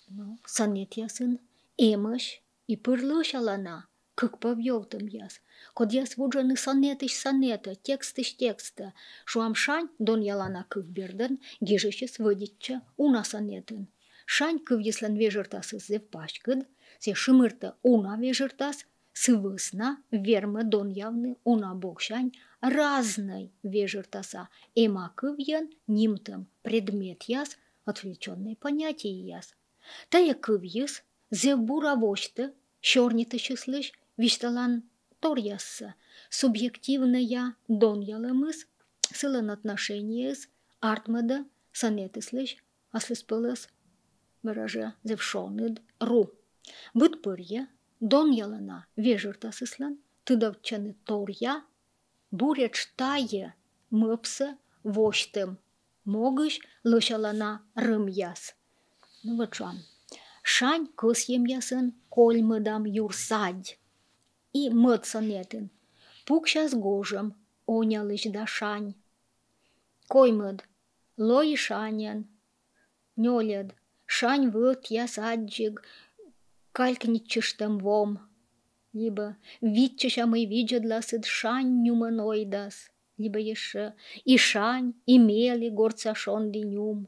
Ну, сонет ясын эмыш и пырлыш алана, как повьёвтым яс. Код яс вуджаны сонета, текста, шуам шань дон ялана кывберден, гижещес выдитча уна сонетін. Шань кывьеслан вежертасы зев пачкыд, се шымырта уна вежертас, сывысна вермы дон явны уна бокшань разной вежертаса, эма кывьян нимтым предмет яс, отвлеченное понятие яс. Тая кывьес, зев буравошты, щорниты числыш, вишталан тор ясса, субъективная дон ялымыз, сылан отношениес, артмада, сонетыслыш, аслыспылыс, выража зевшоныд ру. Быт пырья, дон ялана вежертасыслан, тыдавчаны торья, буреч тае мыпсы воштым, могыш лышалана рым яс. Ну вот шам. Шань кыс ем ясын кольмыдам юрсадь. И мыт сонетін. Пукшас гожым онялыш да шань. Коймыд, лой шанян, нёлед, шань вăт ясаджиг, калькничыштым вом. Либо витчешамый виджедласыд шань нюманоидас, либо еше и шань, и мели горцашон нюм.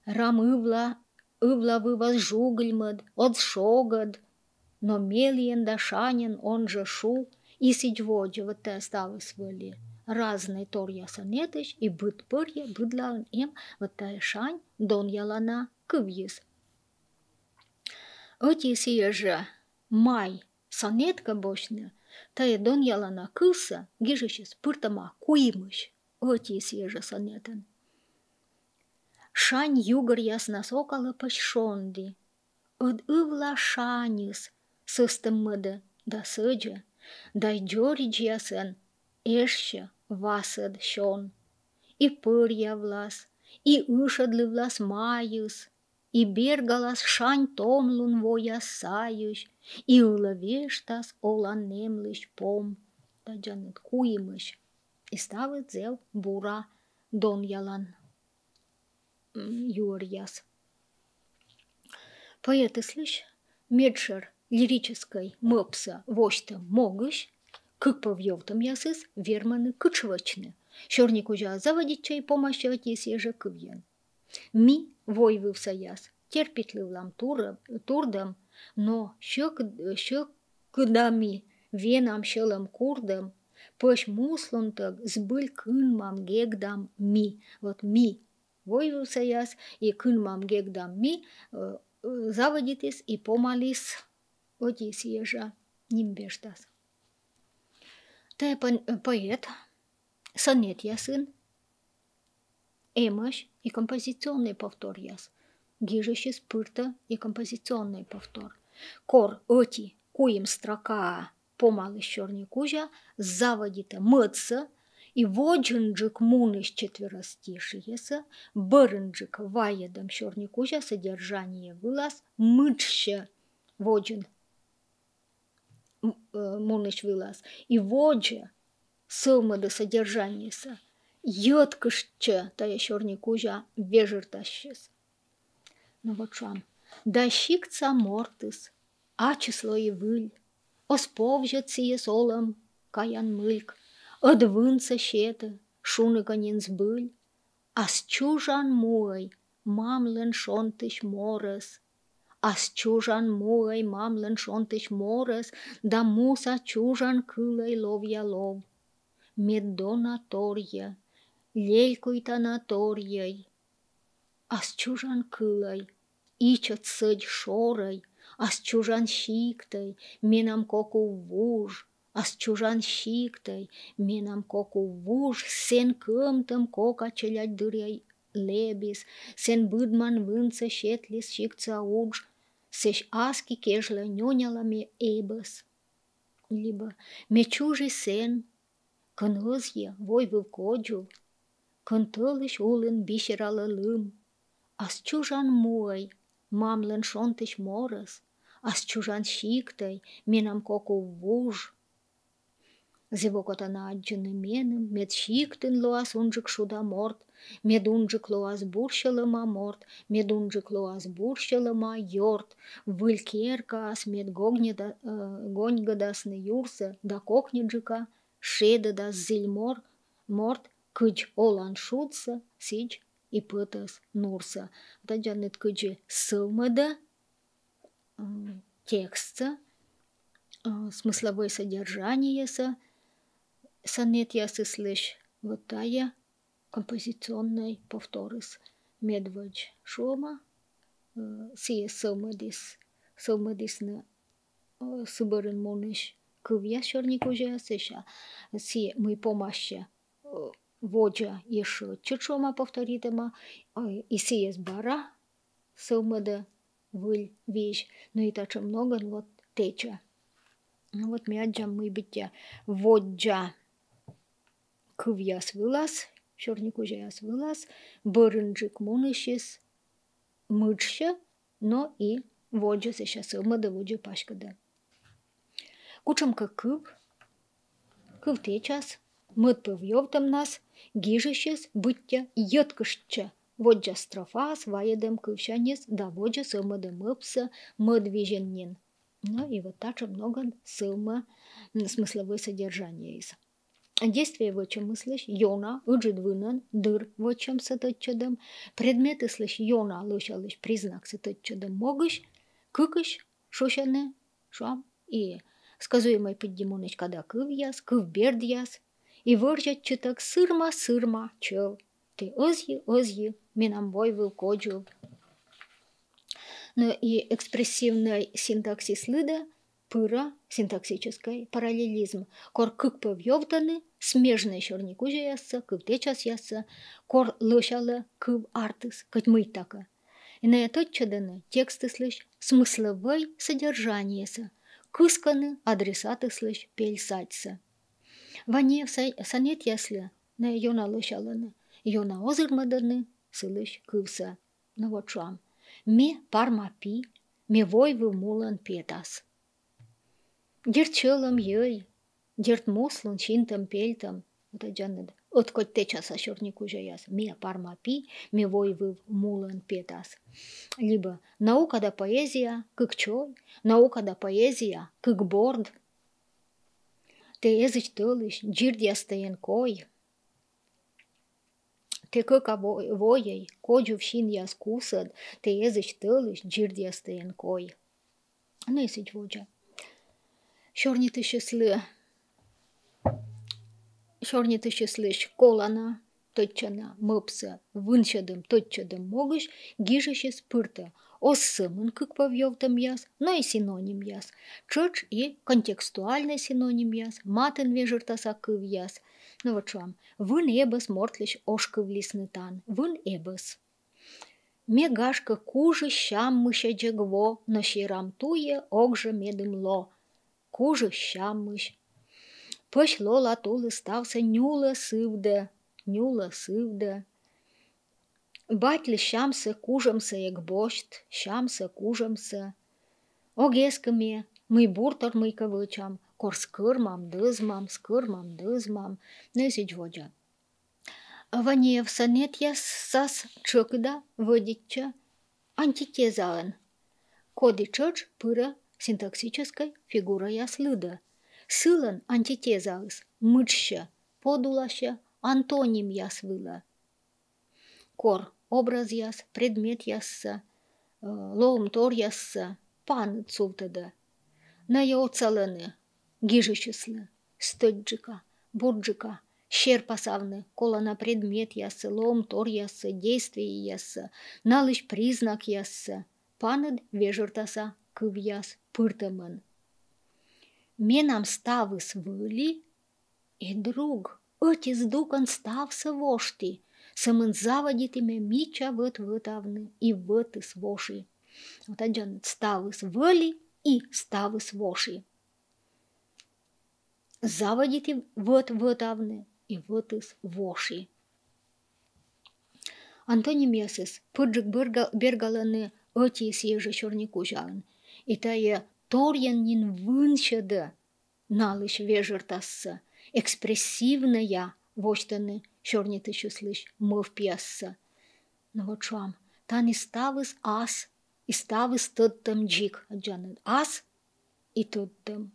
Рам ывла вываз жугльмыд, отшогад, но мелиен да шанен он же шу, и сидьводжи вот те осталось были. Разные торья сонетыш, и быт пырья, быдлан им, вот те шань, дон ялана кывьес. Оти сие май сонетка бошня, те дон ялана кылса, гижещес пыртама куимыш, оти сие сонетен. Шань югар ясна сокала пашшонди, од ывла шанис, сыстым мыды, да сыджа, да джоридж ясын, эшче васыд шон, и пырья влас, и ышадлы влас майыс, и бергалас шань томлун вояс саюш, и ылывештас олан немлыш пом, да джанет куимыш, и ставит зел бура дон ялан. Юрьяс. Поэты слышь, медшер лирической мопса вошта могыш, как повьёвтам ясыс верманы кычвачны, щорник ужа заводичай помощи отесе же кывьян. Ми войвывса яс, терпитлы влам турдам, но щёкдами венам щелам курдам, пыш муслунтаг сбыль кынмам гегдам ми, вот ми. Войвывса яс, и кынмам гегдам ми, заводитис и помалис отис ежа нимбештас. Те поэт, сонет ясын, эмаш и композиционный повтор яс, гижещес пырта и композиционный повтор. Кор оти куем строка помалис щорникужа, заводита мыца, и воджинджик муныш четверостишиеса, бырынджик ваедам щорникужа содержание вылаз, мытще воджин муныш вылаз, и воджа сылмыды содержаниеса, йыткышче тая щорникужа вежертащес. Ну вот шам. Да щикца мортыс, а число и выль, осповжет сие солом, каян мыльк, одвынца щета, шуны конец быль, а с чужан мой мамлен шонтыш морес, а с чужан мой мамлен шонтыш морес, да муса чужан кылай ловья лов. Меддона торья, лелькуйта на торьей, а с чужан кылай, ичат сыдь шорой, а с чужан щиктай, менам коку вуж, As чужан щиктай, менам коку вуж, сен кымтым кок ачелять дыряй лебис, сен быдман вынца щетлис щикца удж, сещ аски кежла нёняла ме эбас. Либо ме чужи сен, кынызье вой вылкоджу, кынтылыш улын бишералы лым, ас чужан муай, мамлын шонтыш морыс, ас чужан щиктай, менам коку вуж. Зевокотана аджыны меным, мед щиктын лоас унжык шуда морт, мед унжык лоас бурщылыма морт, мед унжык лоас бурщылыма йорт, вылькеркаас мед гоньгадасны юрсы, да кокнеджыка, шедыдас зильмор, морт, кыч олан шутса, сич и пытас нурса. Таджанет кычы сылмыда, текстса, смысловое содержание сонет ясы слышь, вот тая композиционной повторыс. Медведь шома, сие сылмыдис на сыбырын моныш кывья шорник уже сеша, сие мы помаще воджа еще чучома повторитема, и сие сбара сылмыда выль вещь, но и так много вот теча. Вот мяджа мы битя воджа кывьяс вылаз, шорник уже яс вылаз, бырынджик монышис мыджша, но и воджа сеша сылмыда воджа пашкада. Кучамка кыв течас, мыд пывьёвтам нас, гижищес быття йыткышча, воджа строфас, ваедем кывшанес, да воджа сылмыда мыпса, мыд виженнен. Ну и вот так же много сылма, смысловое содержание из. Действие в чем мыслишь, йона, уджид вынан, дыр в чем саточчадам, предметы слышь, йона, лышалыш, признак саточчадам могыш, кыкыш, шушане, шам, и сказуемый поддимоныч, когда кывьяс, кывбердьяс, и выржат читак сырма, чел, ты озьи, минам бой вылкоджу. Но и экспрессивный синтаксис лыда, пыра, синтаксический параллелизм, кор кык пывьёвтаны, смежный шорник уже ясса, кыв течас ясса, кор лышалы кыв артыс, кать мы така. И на это чаданы тексты слышь, смысловой содержание са, кысканы адресаты слышь, пельсаться. Ване сонет ясли, на йона лышаланы, йона озырмаданы, слышь, кывса. Ну вот шам. Ме пармапи, ме войвы мулан петас. Дерчелам ей, дерт муслан чинтам пельтам, вот аджаннад, откоть течас ашорник уже яс, ме пармапи, ме войвы мулан петас. Либо наука да поэзия, как чой, наука да поэзия, как борд. Те языч тылыш, джирдья стоен кой. Те кыка воей, коджу вщин яс кусад, те языч тылыш, джирдья стоен кой. Ну и сыть воджа. Шорниты счастливы, колана, точана, мыпса, вынчадым, точадым могыш, гижище спырта, осымын кык павьёвтам яс, но и синоним яс, чыч и контекстуальный синоним яс, матын вежертаса кыв яс. Ну вот шам, вын эбас мортлиш ошкывлиснытан, вын эбас. Мегашка кужы щам мыша джегво, но щирам туе огжа медымло. Кужы щам мыш. Пыш лола тулы стався нюла сывда. Батли щамся кужамся, як бощт, щамся кужамся. Огескаме, мый буртор мый кавычам, кор скырмам, дызмам, несич воджа. Ванеев сонет ясас чыкда водича антитезаан. Коди чыч пыра синтаксической фигура яслыда. Сылан антитезаыс, мычща, подулаща, антоним ясвыла. Кор образ яс, предмет ясса, лоумтор ясса, пан цултада. На йоцаланы, гижищеслы, стыджика, бурджика, щерпасавны, колана предмет ясса, лоумтор ясса, действие ясса, налыш признак ясса, панад вежертаса кыв яс пыртаман. Ме нам ставы свыли, и друг, отец дукан стався вошти, сымын заводитиме мича вытавны и выты своши. Вот один ставы свыли и ставы своши. Заводити вытавны и выты своши. Антони Месес, пырджик бергаланы отец еже шорнику жан, и тая торьянин выншеда налыш вежертасса, экспрессивная воштаны шорниты шуслыш мов пьясса. Но вот шам, тан и ставыс ас, и ставыс тыттым джик, аджанат ас и тыттым.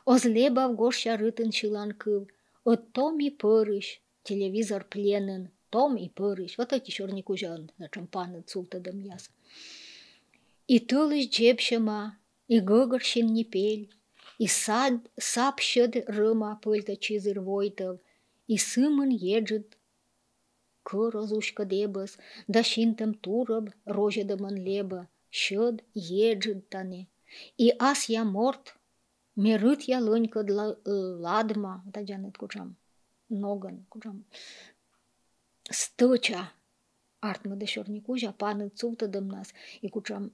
Озлеба в гоща рытын шилан кыл, от том и пырыш, телевизор пленен, том и пырыш, вот эти шорнику жан, на чампаны цултадым яс. И тылыш джепшема, и гыгыршин не пель, и сапшед рыма пыльта чизыр войтов, и сымын еджит кырозушка дебас, да шинтам тураб рожедаман леба, шед еджит тане. И ас я морт, мерыт я лынька ладма, таджанет кучам, ноган кучам. Стыча, артма де шорнику жа паны цултадым нас, и кучам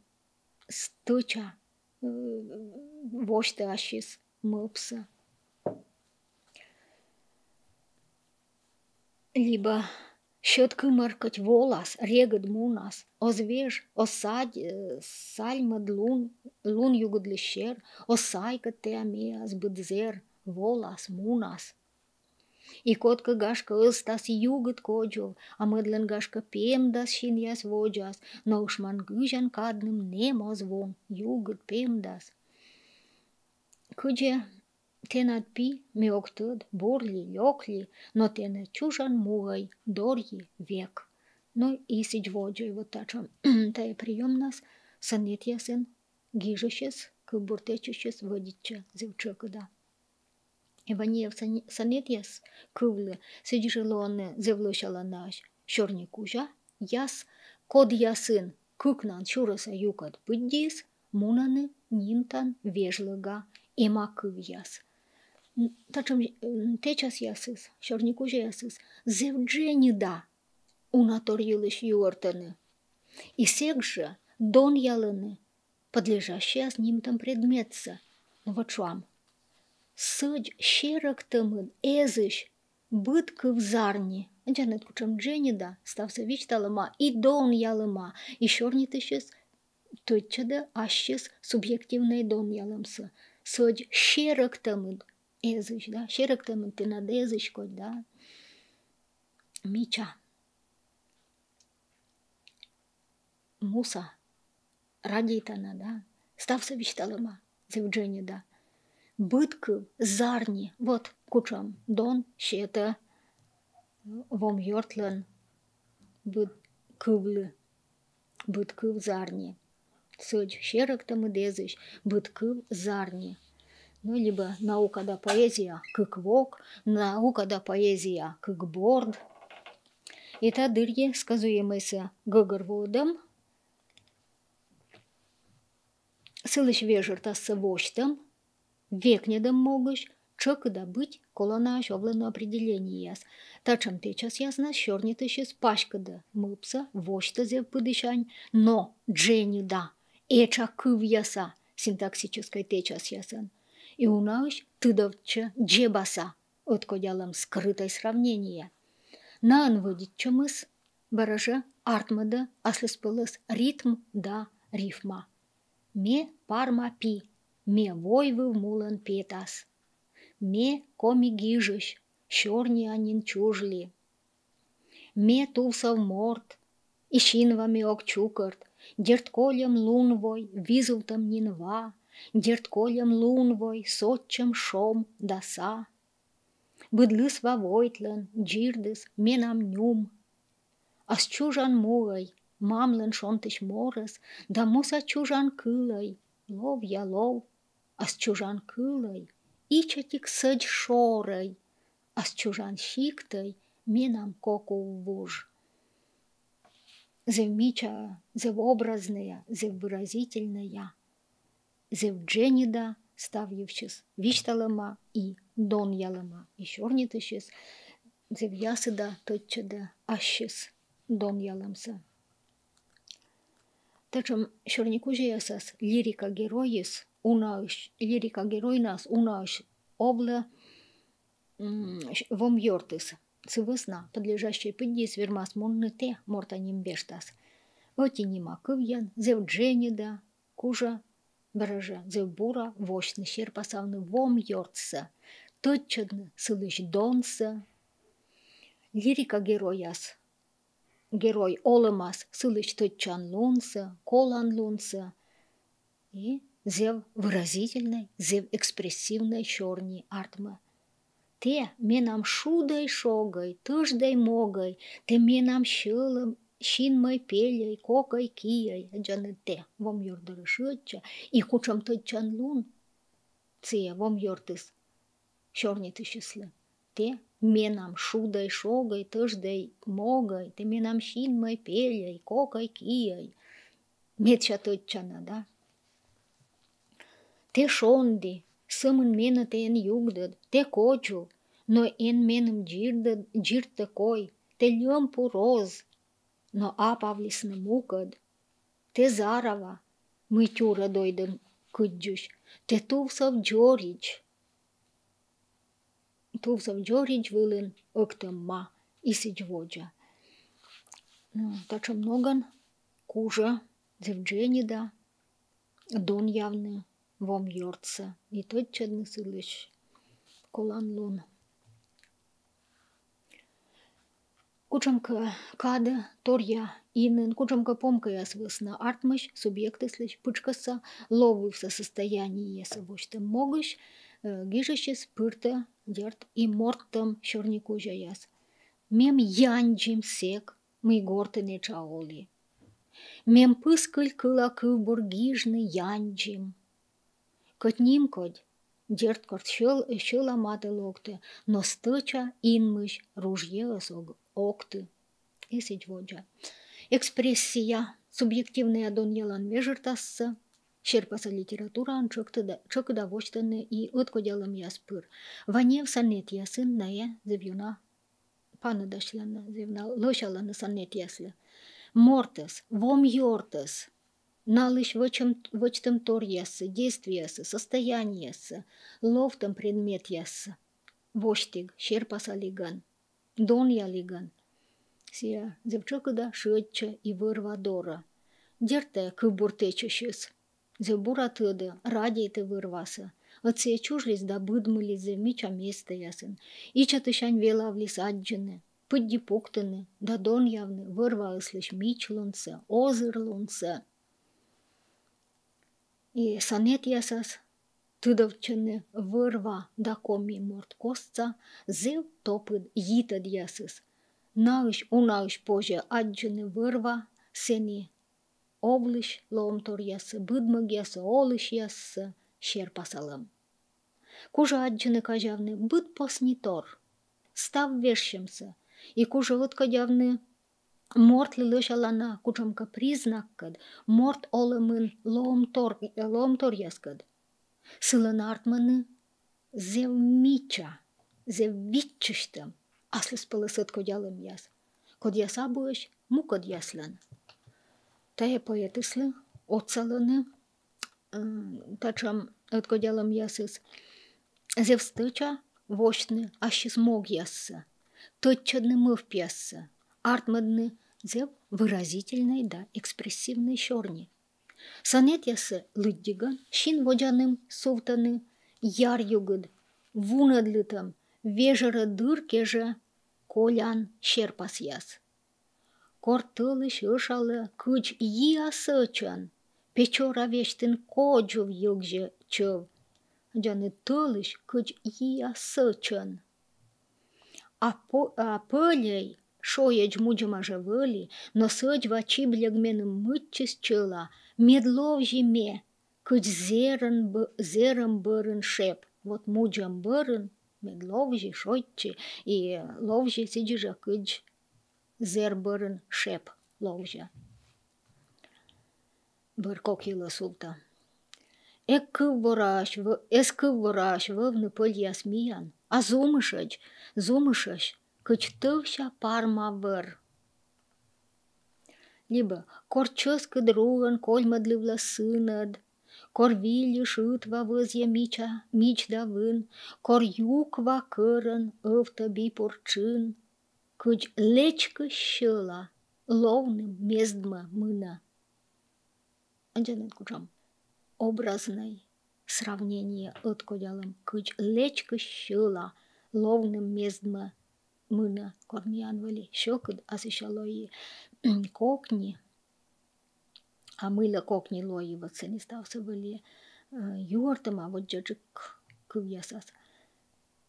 стыча, вошты ашис мыпса. Либо счет кымаркать волас, регад мунас, озвеж, осадь, сальмад лун югодлищер, осайка теамеас, бдзер, волас, мунас. И котка гашка ыстас югыт коджов, а мыдлен гашка пемдас шиньяс воджас, но уж мангыжан кадным немо звон, югыт пемдас. Кудже тенат пи меоктыд, борли, лёкли, но тене чужан мугай, дорьи век. Но и сидь воджой вот тачам, тая прием нас, санет ясен, гижащес, кыбуртечущес водича, зевчекада. Иванеев санетьяс кывлы, сиджилоны зевлышала наш, шорникужа, яс, код ясын, кыкнан чураса юкат быддис, мунаны нимтан вежлыга, ема кывьяс. Тачам течас ясыс, шорникужа ясыс, зевдженида, унаторилыш юортаны. И секже дон ялыны, подлежащая с нимтан предметса, но вот шуам. Сăдь щерăктăмăн езыш быткăв зарни. Анчанет кучам дженида, ставса вичталыма, и дон ялыма, и шорнитышес тăччăдă ашчес субъективный дон ялымсы. Сăдь щерăктăмăн езыш, да, щерăктăмăн ты над езышкой, да. Мича. Муса. Радитана, да. Ставса вичталыма, зев дженида. Быткăв зарни, вот кучам дон щета vom йортлен быткăвлы, быткăв зарни. Сăдь щерăктăмă дезыш, быткăв зарни. Ну, либо наука да поэзия, как вок, наука да поэзия, как борд. И та дырье сказуемыйся гăгăрводам, сылыш вежертасса воштам, векнедам могыш, чăкăда быть колонаш овлăну определенияс. Тачам течас ясна щорнитăшес пашкăда мыпса, воштăзев пыдышань, но дженида, эча кывьяса, синтаксической течас ясан. И унауш тыдовча джебаса, откодялам скрытой сравнения. Наан вăдитчăмыс, баража артмăда аслăспăлăс ритм да рифма. Ме парма пи, ме войвы мулан петас. Ме коми гижыш, щорни анин чужли. Ме тулсав морт, и шинвами ок чукărт, дертколем лунвой, визултам нинва, дертколем лунвой, сотчам шом даса. Быдлыс вавойтлан, джирдыс, менам нюм. Ас чужан мугай, мамлен шонтыш морыс, да муса чужан кылай, лов я лов, ас чужан кылай, ичатик сăдь шорай, ас чужан щиктăй, менам коку вуж. Зев мича, зев образная, зев выразительная, зев дженида, ставившись вишталама и донялама. И шорнитышес зевьясы да точчада ашшис доняламса. Тачем шорникуже ясас лирика героис, лирика геройнас унаш обла vom йортыс. Цывысна, подлежащей пыдди свермас монны те мортаним бештас. Оти нима кывьян, зев дженида, кужа, бража, зев бура, вошны щерпасавны vom йортса. Точчадны сылыш донса. Лирика герояс. Герой олымас сылыш точчан лунса, колан лунса. И зев выразительной, зев экспрессивной шорни артма. Те менам шудай шогай, тыждай могай, те менам шылым, шинмай пелей, кокай кияй, аджаны те, вам йордары шытча, и кучам точчан лун, ция, вам йортыс, шорниты счастлы. Те менам шудай шогай, тыждай могай, те менам шинмай пелей, кокай кияй, метча точчана, да? Те шонди, сымын мені тен югдыд, те кочу, но ен менім жирты кой, те льым пуроз, но апавлисны мукыд. Те зарава, мы тюра дойдым кыджуш, те тувсов джорич. Тувсов джорич вылын ыктым ма, исич воджа. Тача многан кужа, зевдженида, дон явны, vom йортса, и точчадны сылыш, колан лун. Кучамка када, торя, инын, кучамка помкаяс высна артмыш, субъектыслыш, пычкаса, ловывся состоянии еса вочтым могыш, гижещес пырта, дерт и морттым шорнику жаяс. Мем янджим сек, мы гортыне чаоли. Мем пыскыль кыла кывбур гижны янджим. Котним код, дерт корт шыла маты локты, но стыча инмыш ружье окты. Исич воджа. Экспрессия, субъективная дон ялан вежертасса, шерпаса литература чокыда вочтаны и откодялым яспыр. Ванев санет ясын нае зевюна паныдашлана, зевна лошаланы санет яслы. Мортес, vom йортес. Налыш вочтым тор ясы, действие ясы, состояние ясы, ловтым предмет ясы. Воштиг, шерпаса лиган, дон я лиган. Сия зевчокыда шытча и вырвадора. Дерте кыбуртечешес. Зебура тыды, радейты вырваса. Отсе чужлись да быдмылись зев мича места ясын. Ича тышань велавлис аджыны, пыдди пуктыны, да дон явны, вырва ыслыш мич лунса, озыр лунса. И санет ясас, тыдовчыны вырва да коми морт костца, зев топыд йитад ясыс. Наыш унаыш поже аджыны вырва, сени облыш ломтор ясы, быдмык ясы, олыш ясы, шерпасалым. Кужа аджыны кажавны быд поснитор, став вешшемсы, и кужа откадявны морт лылышалана, кучамка признаккад, морт олымын ломтор яскад. Сылын артманы зев мича, зев витчыштым, аслыс пылыс откодялым яс. Код яса буыш, му код яслан. Тая поэтыслы, отсалыны, тачам откодялым ясыс. Зев стыча, вошны, ашис мог ясса. Точчадны мыв пьясса. Артмадны зев выразительной да экспрессивной шорни. Санет ясы лыддиган, шин воджаным совтаны яр югыд, вунадлытым, вежера дыркеже колян шерпас яс. Кортылыш ышалы кыч ясычан, печора вештын коджув югже чыв, жаны тылыш кыч ясычан. А пылей шоеч муджымаже вылі, но сыч вачи блегменым мытчыс чыла, медловжи ме, кыч зерым бырын шеп. Вот муджам бырын, медловжи шотчи, и ловжи сидижа кыч зер бырын шеп ловжа. Быр кок йылы султа. Ескыввораш вăвнă пăлиас миян, а зумышăç, căci тăвся парма вăр. Либо корчăscăd руăn кольмăдлывлă сânăd, cor viliuș ытva văzie mici da vân, cor iucva cărăn ăvtă bipurcân, căci lecică șăla lovnă mezdmă mână. Înțeleg cum образное сравнение откодялым, căci lecică șăla lovnă mezdmă mână cornian văli. Șocâd asășaloi cocni, a mâilă cocni loi vățăni stau să văli юртама вот джаджик кывьясас.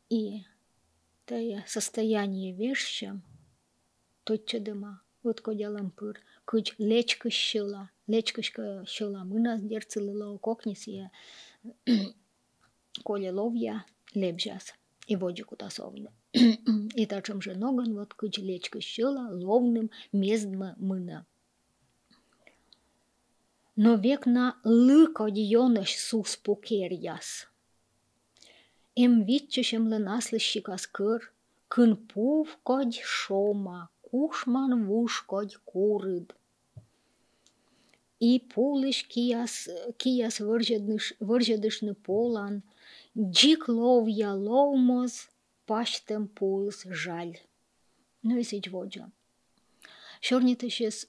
И тая состояние вещам тотча дыма вот кодялам пыр кыч лечка щела мына сдерцылыла кокнисия коле ловья лебжас и воджи кутасовны. И тачам же ноган вот кыч лечка щела ловным мездма мына. Но век на лыкодьёныш сус пукерьяс. Em vitчешем лынаслыщикас кыр, кын пув кодь шома, кушман вуш кодь курыд. И пулыш кияс выржедышны полан, джик ловья ловмоз, паштем пулс жаль. Ну и сич воджа. Шорнитышес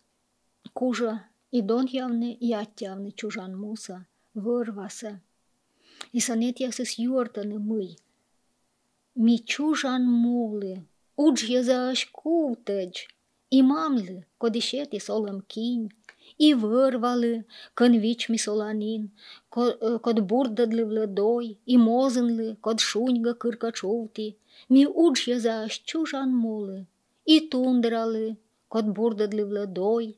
кужа и дон явны, и аттявны чужан муса, вырваса. И санетьясыс юртаны мый. Ми чужан мулы, уджья зааш кувтăci, и мамлы, кодишети солам кинь, и вырвалы, кын вичми соланин, код бурдадлы влăдой, и мозынлы, код шуньга кыркачовти, ми уджья зааш чужан мулы, и тундралы, код бурдадлы влăдой,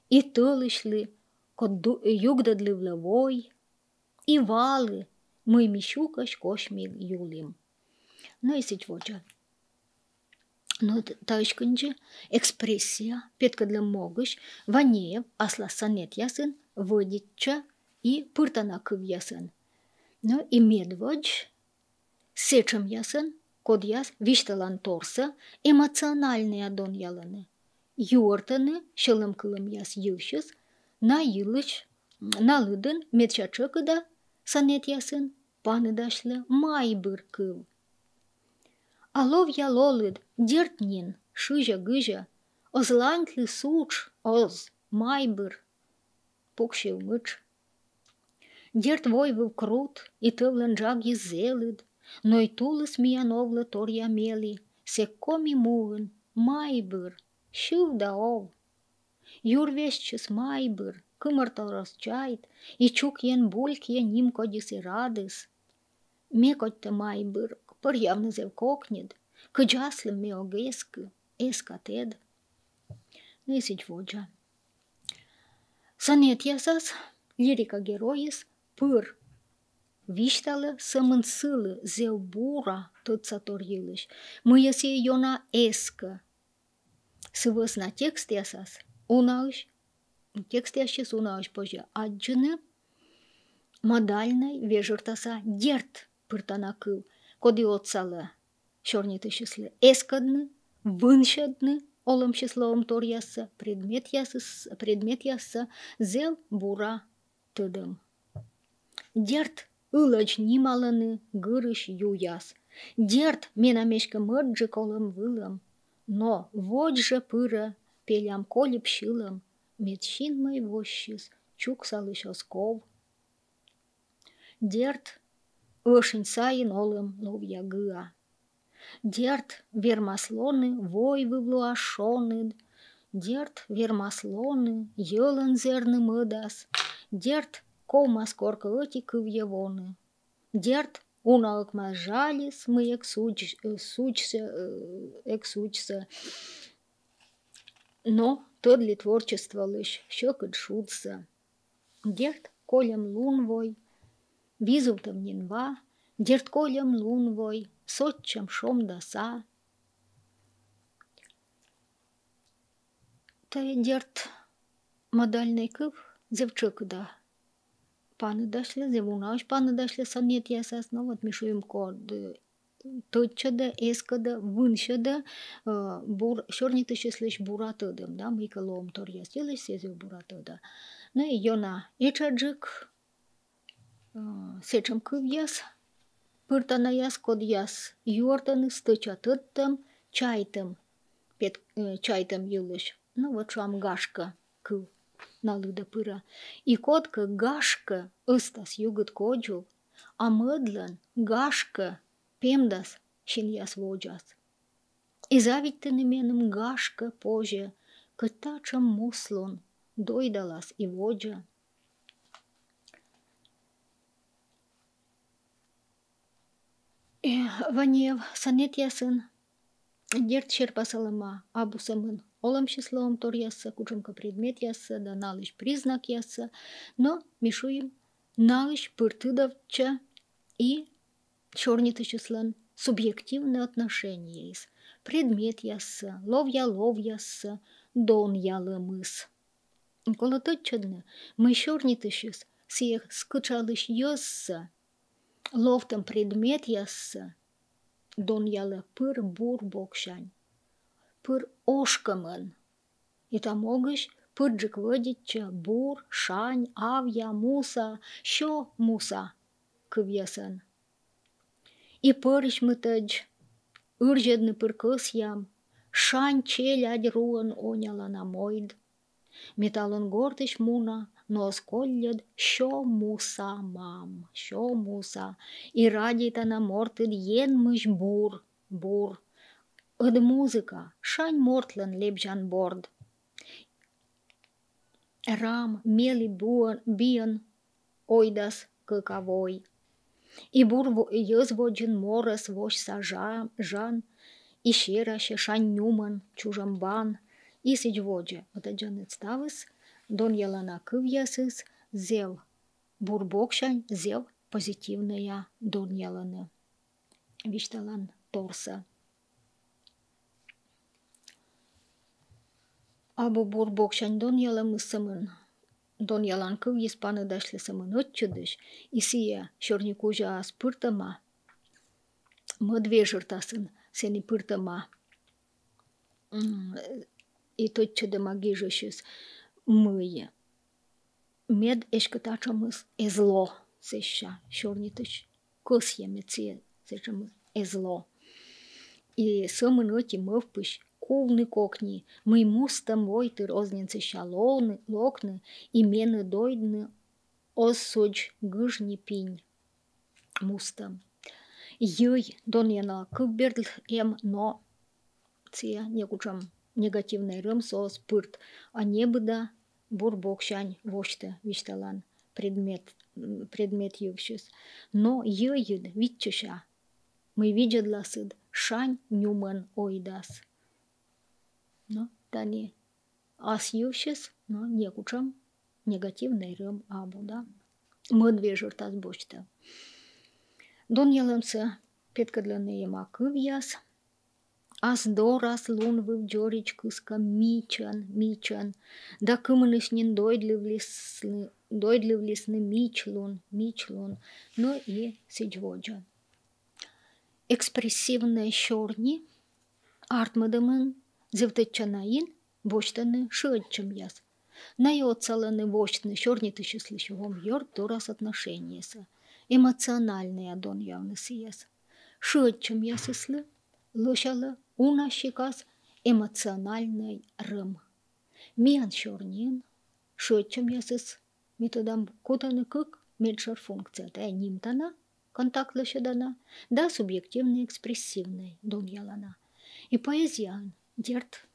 и тылышлы, код югдадлы влăвой, и валы, мы мищукаш кошмиг юлим. Ну и сич воджа. Но таишкынче экспрессия, петка для могыш, ванеев, асла санет ясын, выдитча и пыртана кыв ясын. Ну и медводж, сечем ясын, код яс, вишталан торса, эмоциональный адон яланы. Юртаны, шылым кылым яс йылшыс, на йылыш, на лыдын, медчачыкыда, санет ясын, паныдашлы май быркыв. Алов я лолыд, дертнин, шыжа-гыжа, озлантлы суч, оз, майбыр, пукшив мыч. Дерт войвыв крут, и тывлан жаг езелыд, но и тулыс мияновлы торья мели, секкоми мувын, майбыр, шыв да ов. Юрвещчыс майбыр, кымырторос чайт, и чук ен бульк ен ним кодис и радыс. Ме котта майбыр, пăр явно зев кокнед, кăджаслым ме огескы, эскатед. Ну и сич воджа. Санет ясас, лирика героис, пăр. Вишталы сăмânсылы зев бура тăцатор йылыш. Мăйăсе йона эскă. Сывăс на текст ясас, унаăш, текст ящес унаăш пăжа аджăны, модальной вежыртаса дерт пыртана кыв. Коди отсалы шорнитышыслы эскадны, выншадны, олым числовым тор ясса, предмет ясса, зел бура тыдым. Дерт ылач нималыны гырыш юяс. Дерт менамешка мырджы колым вылым. Но воджа пыра пелям коліп шылым, медшин мой вощис, чук салыш осков. Дерт ышын сайын олым ловья гыа. Дерт вермаслоны войвывлу ашоныд. Дерт вермаслоны йылын зерны мыдас. Дерт колмас корка ыти кывьевоны. Дерт уналыкма жалис мы эксучса. Но тыдли творчество лыш щекыт шутса. Дерт колем лунвой. Визултым нинва, дерт колем лунвой, сотчам шом даса. Та дерт модальный кыв зевчыкыда паныдашлы, зевунаш паныдашлы сонет ясас, но вот мишуем код тотчада, эскада, выншада, шорнитышлыш буратыдым, да, мыкалом торьяс, елыш сезю буратыда. Ну и йона эчаджик, сечем кывьяс, пыртанаяс кодьяс, юртаны стычатыттым, чайтым, чайтым елыш. Ну вот шам гашка кыв. Налыда пыра. И котка гашка ыстас югыт коджул, а мыдлан гашка пемдас шиньяс воджас. И завиттыны меным гашка поже, кытачам муслон дойдалас и воджа. Ванев санет ясын дерт шерпасалама абусамын. Олам числом тор ясса, кучумка предмет ясса, да налыш признак ясса, но мишуем налыш пыртыдавча и чорниты числан субъективное отношение из предмет ясса, лов ясса, дон ялымыс. Кола тотчадны, мы чорниты чис, сех скучалыш ясса, ловтам предмет ясса, дон ялы пыр бур бокшань. Пыр ошкамын. И там огыш пырджик водича, бур, шань, авья, муса, шо муса кывьясан. И пырыш мытадж, ыржедны пыркыс ям, шань челядь руан онялана мойд. Металлон гортыш муна, но скольяд шо муса мам, шо муса. И радитана мортыд енмыш бур. Од музыка, шань мортлан лепжан борд. Рам, мели бион, ойдас каковой. И бур езводжин морас вош жан, и шераше шань нюман, чужамбан, и сиджводжа. Отаджанет ставыс, дон ялана кывьясыс, зев бурбокшань, зев позитивная дон ялана. Вишталан торса. Абу бурбокшань дон ялам сымын. Дон ялан кывьяс паныдашлы сымын отчыдыш, и сия шорникужа ас пыртама, мыдвежыртасын сени пыртама. И тотчыдыма гижышыс мые. Мед эшкатачамыз эзло сеща шорнитыш. Кыс емеце сечамыз эзло. И сымын оти мывпыш, кувны кокни, мы мустам войтыр озненцы шалоны, локны, и мены дойдны осудж гыжни пинь. Мустам. Йый дон яна кыбердл но ция некучам негативный рым соос пырт, а небыда бурбокшань вошта вишталан предмет ювшис. Но йыйд витчеша, мы виджедласыд шань нюман ойдас. Но тани ас ювшис, но некучам негативный рым абу, да. Мыдвежыртас бочта. Дон ялымсы петкадланы ема кывьяс, ас дорас лун вив джорич кыска мичан, да кымыныснен дойдливлисны мичлун, но и сиджводжа. Экспрессивные шорни, артмадамын, зевтычанаин, бочтаны шыдчым яс. Найоцаланы бочтны шорни тыщыслышевом йорт дорас отношенияса. Эмоциональные дон явны сияс. Шыдчым ясыслы, лышалы унащикас эмоциональный рым. Миан шорнин, шыдчым ясыс, методам кутаны кык меньшер функция, да нимтана, контактлышедана, да субъективный экспрессивный дон ялана. И поэзиян дерт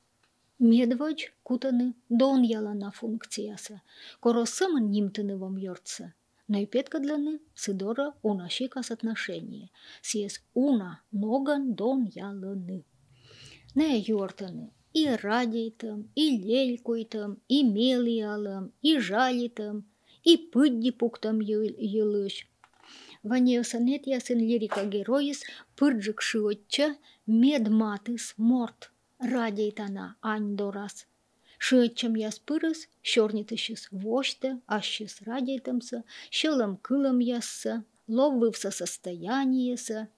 медводж кутаны дон ялана функцияса, коросымын нимтыны вам йортса. Но и петкадланы сидора унащикас отношения, сиес уна ноган дон яланы. Не йортаны и радейтым, и лелькуйтым, и мелиялым, и жалитым, и пыдди пуктам йылыш. Ванеосанет ясын лирика героис пырджик шиотча медматыс морт радейтана ань дорас. Шычем яс пырыс, щорнитышыс воште, ащыс радийтымсы, щылым кылым яссы, ловвывса состояниеса,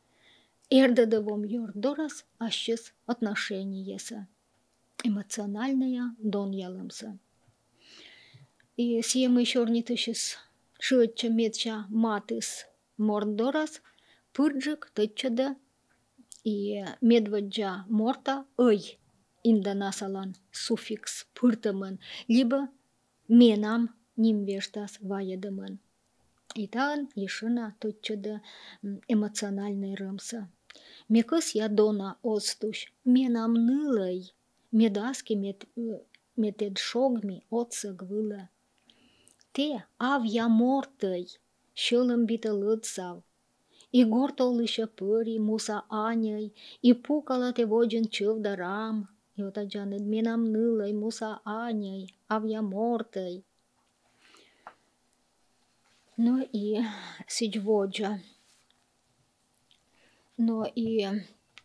эрдедовом йордорас ащыс отношениеса, эмоциональная дон ялымса. И сиемы щорнитышыс шычем метча матыс мордорас, пырджик тыччада и медведжа морта ый инданасалан суффикс пыртымын, либо менам нимвештас ваедымын. И тан ешына тыччада эмоциональный рымса. Мекыс я дона остуш, менам нылый, медаски метед шогми отсык вылы. Те ав я мортый, щылым битылыцав, и гортолыша пыри муса аньый, и пукала те воджен чывдарам, и отаджанед менам нылый муса аньый, ав я мортый. Ну и сидьводжа. Но и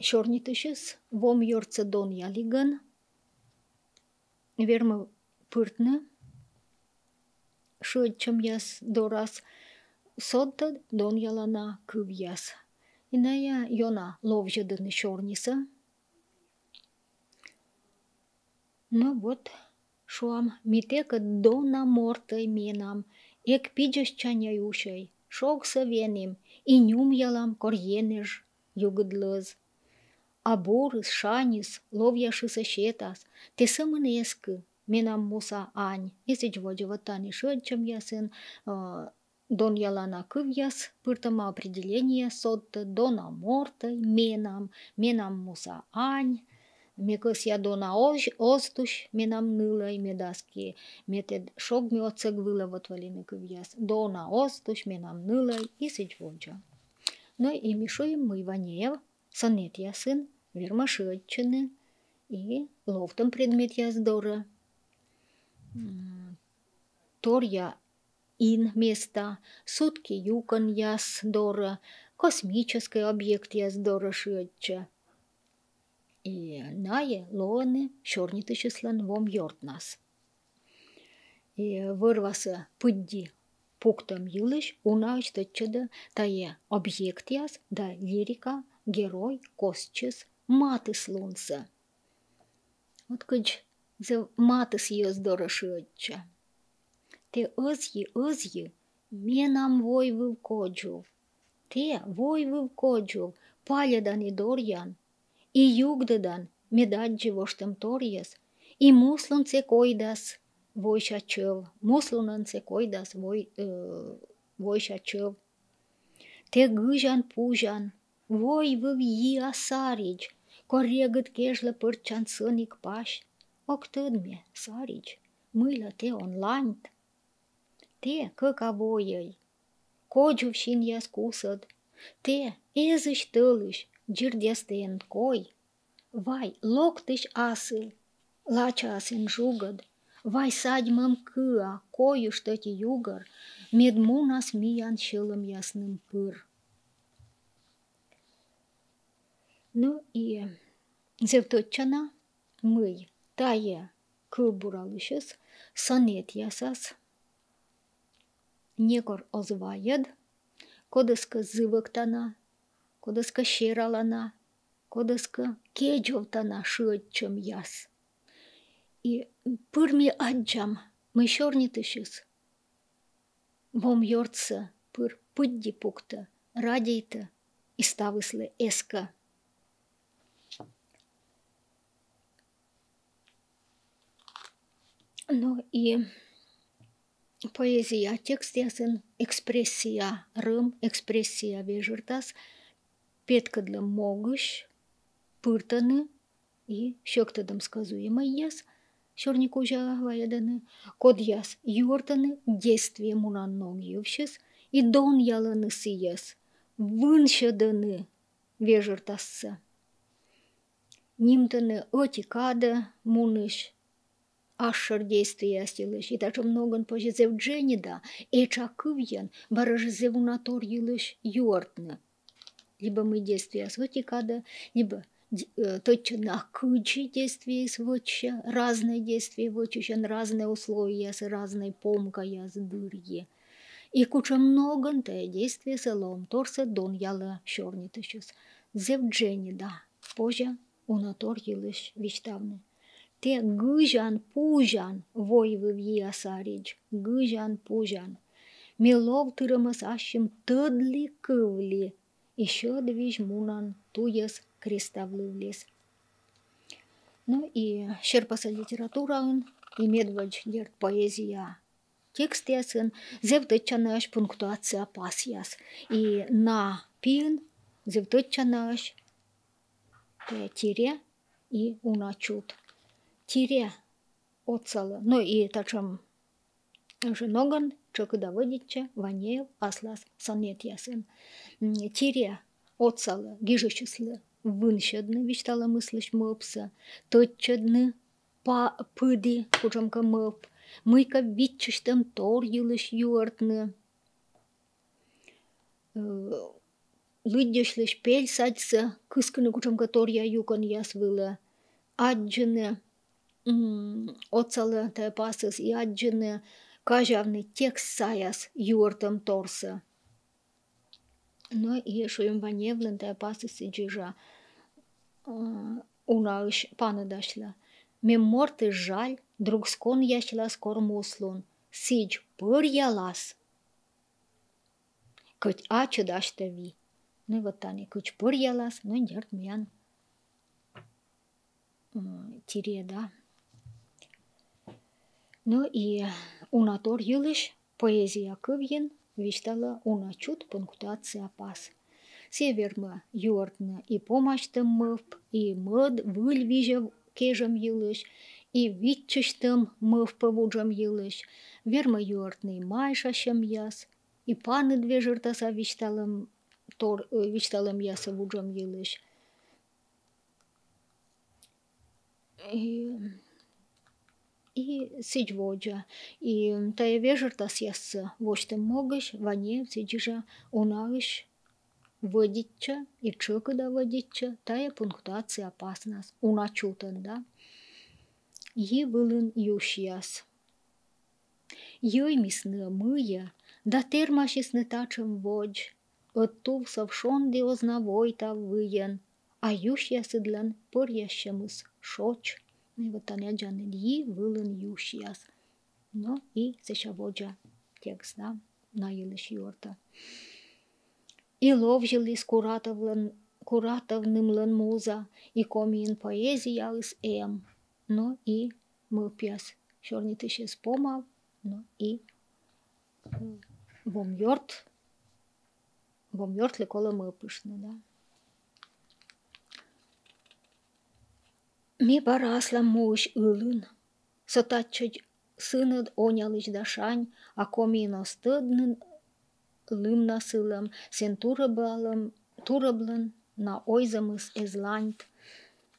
щорнитышыс вом йорце дон ялиган, вермы пыртны, шычем яс дорас, сотта дон ялана кыв яс. Иная йона ловжедыны щорниса. Ну вот, шуам митека дона мортай менам, эк пиджеш чаняй ушай, шокса веним, и нюм ялам корьенеж, югыдлыз. А борыс, шанис, ловяшыса щетас, те сымын эскы, менам муса ань, эсеч воджеватани шычем ясын, дон ялана кыв яс, пыртыма определение сотты, дона мортай менам муса ань, мекыс я дона остуш, менам нылай медаски, метед шогми отсык вылавотвалины кыв яс, дона остуш, менам нылай, эсеч воджа. Ну и мишуем мы Иванеев, сонет ясын, верма шыччыны, и ловтым предмет яздора. Тор я ин места, сутки юкон яздора, космический объект яздора шычча. И нае лоаны щорнитышыслан вом йортнас. И вырваса пыдди пуктам йылыш, уна тыччада тае объект яс, да лирика, герой, косчыс, матыс лунса. Вот кыч зе матыс йоздора шычча. Те ызйы, менам вой вывкоджув. Те вой вывкоджув, паледан и дорян, и югдадан медаджи воштым торьес, и муслунце койдас вой шачыв, муслунанце койдас вой шачыв. Те гыжан пужан, вой выв йи асарич, коррегыт кежле пырчан сыник паш, октыдме сарич, мыла те онлайнт. Те кыкавойый, коджув шин яс кусыд, те эзыш тылыш, джирдестен кой, вай локтыш асыл, лача асен жугад, вай садьмым кыа, коюш тăти югар, медмунас миян щылым ясным пыр. Ну и зевтотчана мый тае кыл буралышыс, сонет ясас, некор озваяд, кодыска зывыктана, кодыска щералана, кодыска кеджовтана шыччем яс. И пырми аджам мы щорнитышыс, вом йортса пыр пыдди пукта, радейта и ставыслы эска. Ну и поэзия, текст ясын, экспрессия рым, экспрессия вежыртас, петкадлым могыш, пыртаны и щёктадым сказуемый яс, щорникужа ваяданы, код яс юртаны, действие мунан ног ювщыс, и дон яланы сыяс, выншаданы вежыртасса. Нимтаны отикада муныш, ашшыр действие ястилыш, и даже многон позже зевдженида, эча кывьян, баражы зевунатор йылыш юртны. Либо мы действия с отикада, либо точно на куче действий сводча, разные действия вочища, разные условия, разные помка я сдырье. И куча много те действия селом, торса дон яла шорнитышус. Зевджени да, позя унатор елыш виштавны. Те гыжан пужан войвы вия саридж, гыжан пужан. Милов тырымыс ащым тыдли кывли, еще движ мунан туес креставлывлес. Ну и шерпаса литература и медведь лерт поэзия. Текст ясын, зевтычанаш пунктуация пасьяс. И на пин зевтычанаш тире и уначут. Тире отцала. Ну и тачам женоган, чокуда водича, ванеев, аслас, сонет ясын. Тире отцала, гижечислы, вынщадны, вичтала мыслыш мопса, точадны, па пыди, кучамка моп. Мыйка витчыштым тор йылыш юартны. Лыддешлыш пель садьса, кыскыны кучамка торья юкан ясвыла. Аджыны, отсалы тайпасыс и аджыны, кажавны текст саяс юартым торса. Ну и шоем ваневлен тайпасыс и джижа унаыш панадашла. Мемморты жаль, друг скон яшлас кормуслун, сидж пыр ялас. Кыть ачы даштави. Ну вот тани, кыч пыр ялас, ну дерт мян тире, да. Ну и унатор юлыш, поэзия кывьен, виштала уначут пунктуация пас. Северма юартна и помаштым мыв, и мыд выльвижев кежем юлыш, и витчыштым мыв павуджам юлыш, верма юартный майшашем яс, и паны две жертаса вишталым яса вуджам юлыш. И сидьводжа, и тая вежертас яса воштым могыш, ване сидижа унаыш водича и чокыда водича, тая пунктуация опаснас, уначутан, да. Yi вылын юшьяс. Йой мисны мыя, да термашисны тачым водж, оттув совшонди ознавойта выян, а юшьясыдлан порящемыс шоч. И вот они джанен yi вылын юшьяс. Ну и сещаводжа текст, да, на елыш юрта. И ловжились куратовным муза, и комин поэзия из ну и мы пьяс чернитыше спомав, ну и вомьорт ли коло мы пышны, да. Ми парасла мощь ылын, сотачать сынад онялыч дашань, а комино стыднын лымна сылым, сен тураблын на ойзамыс эзланьт.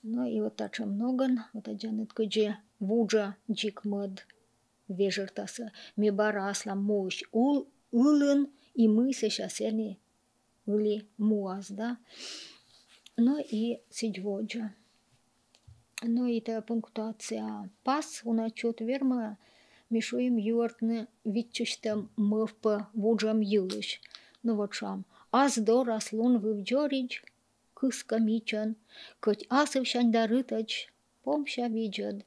Ну и вот так многон, вот аджанет кыджи вуджа джик мод вежертаса, ми барасла мощь ылын, и мы сейчас они ыли муаз, да. Ну и сидьводжа. Ну и та пунктуация пас, уначет верма, мишуем юартны витчыштам мывпа вуджам юлыш. Ну вот шам. Аз дорас лун вывджоридж, кыска мичан, кыть асывшань дарытач, помща виджад.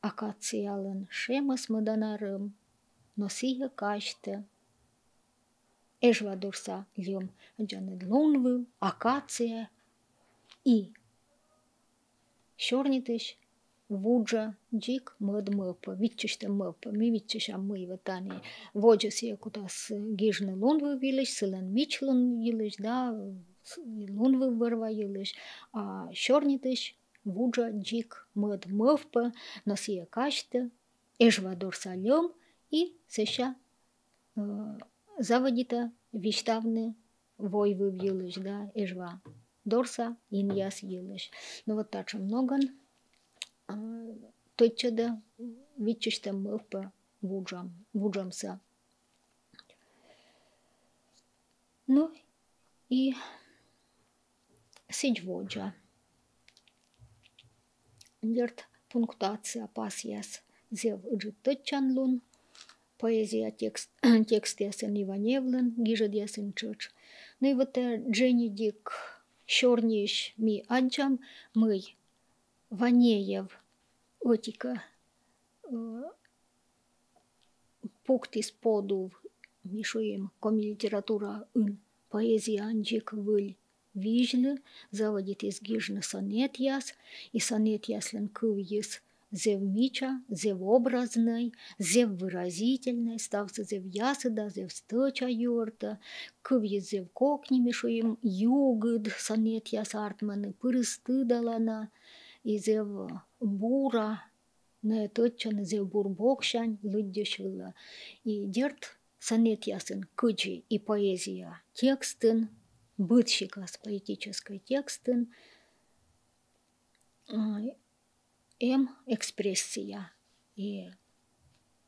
Акациялын шемас мыданарым, но сия каште. Эжва дурса льем, джанед лунвы, акация и шорнитыш вуджа джик мыд мыпа, витчышта мыпа, ми витчыша мы ватани. Воджа сия кутас гижны лунвы вилыш, сылан мич лун вилыш, да, лунвы вырва вилыш, а шорнитыш вуджа джик мыд мыпа, но сия каште, эжва дурса льем и сеща заводита виштавны войвы вилыш, да, эжва. Дорса иньяс елыш. Ну вот так же многон точно витчыштам мывпа вуджамса. Ну и сидьводжа. Дерт пунктация пасьяс зев ыджит тотчанлун, поэзия текст ясен Иваневлен, гижет ясен чоч. Ну и вот Дженедик Щорниш ми аджам мый Ванеев отика пуктис подув мишуем комилитература ын поэзия анджик выль вижлы, заводит из гижны сонет яс, и сонет яслен кывьес зев мича, зев образный, зев выразительный, стався зев ясыда, зев стыча юрта, кывьес зев кокни мишуем югыд, сонет яс артманы пырыстыдалана, и зев бура, не тотчан зев бурбокшань лыддешвыла. И дерт сонет ясын кыджи и поэзия текстын, бытщикас поэтической текстын, экспрессия. И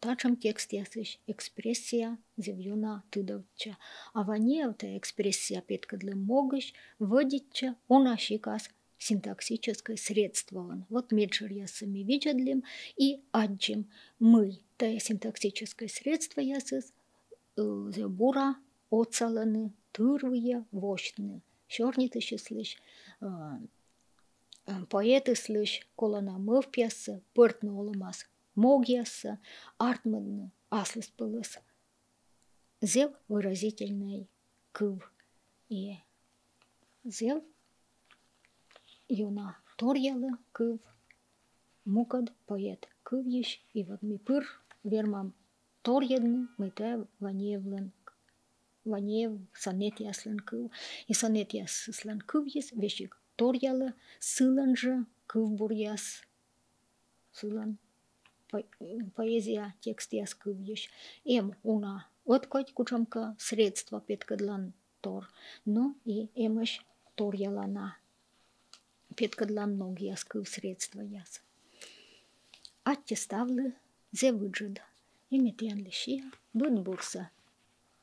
тачам текст ясыш экспрессия зевюна тыдовча. А ванеевта экспрессия петкадлы могыш вводитча унашикас синтаксическое средство. Вот меджер ясами виджадлим и аджим мы. Та синтаксическое средство ясыс бура оцаланы тырвые вощны. Щорниты слыш, поэты слыш, колона мыв пьеса, пыртны олымас мог яса, артмадны аслыс пылыс. Зев выразительный кыв. И зев юна торялы кыв, мукад поэт кывьеш, и вот ми пыр вермам торядны, мы те Ванеевлен, Ванеев сонет яслен кыв. И сонет яслен кывьес, вещик торялы, сылан же кыв бурьяс, сылан поэзия текст яс кывьеш. Уна откать кучамка средства петкадлан тор, но и эмыш торялана. Петкадлан ног яс кыв средства яс. Атте ставлы зевыджид. И метьян лишия, бын бурса.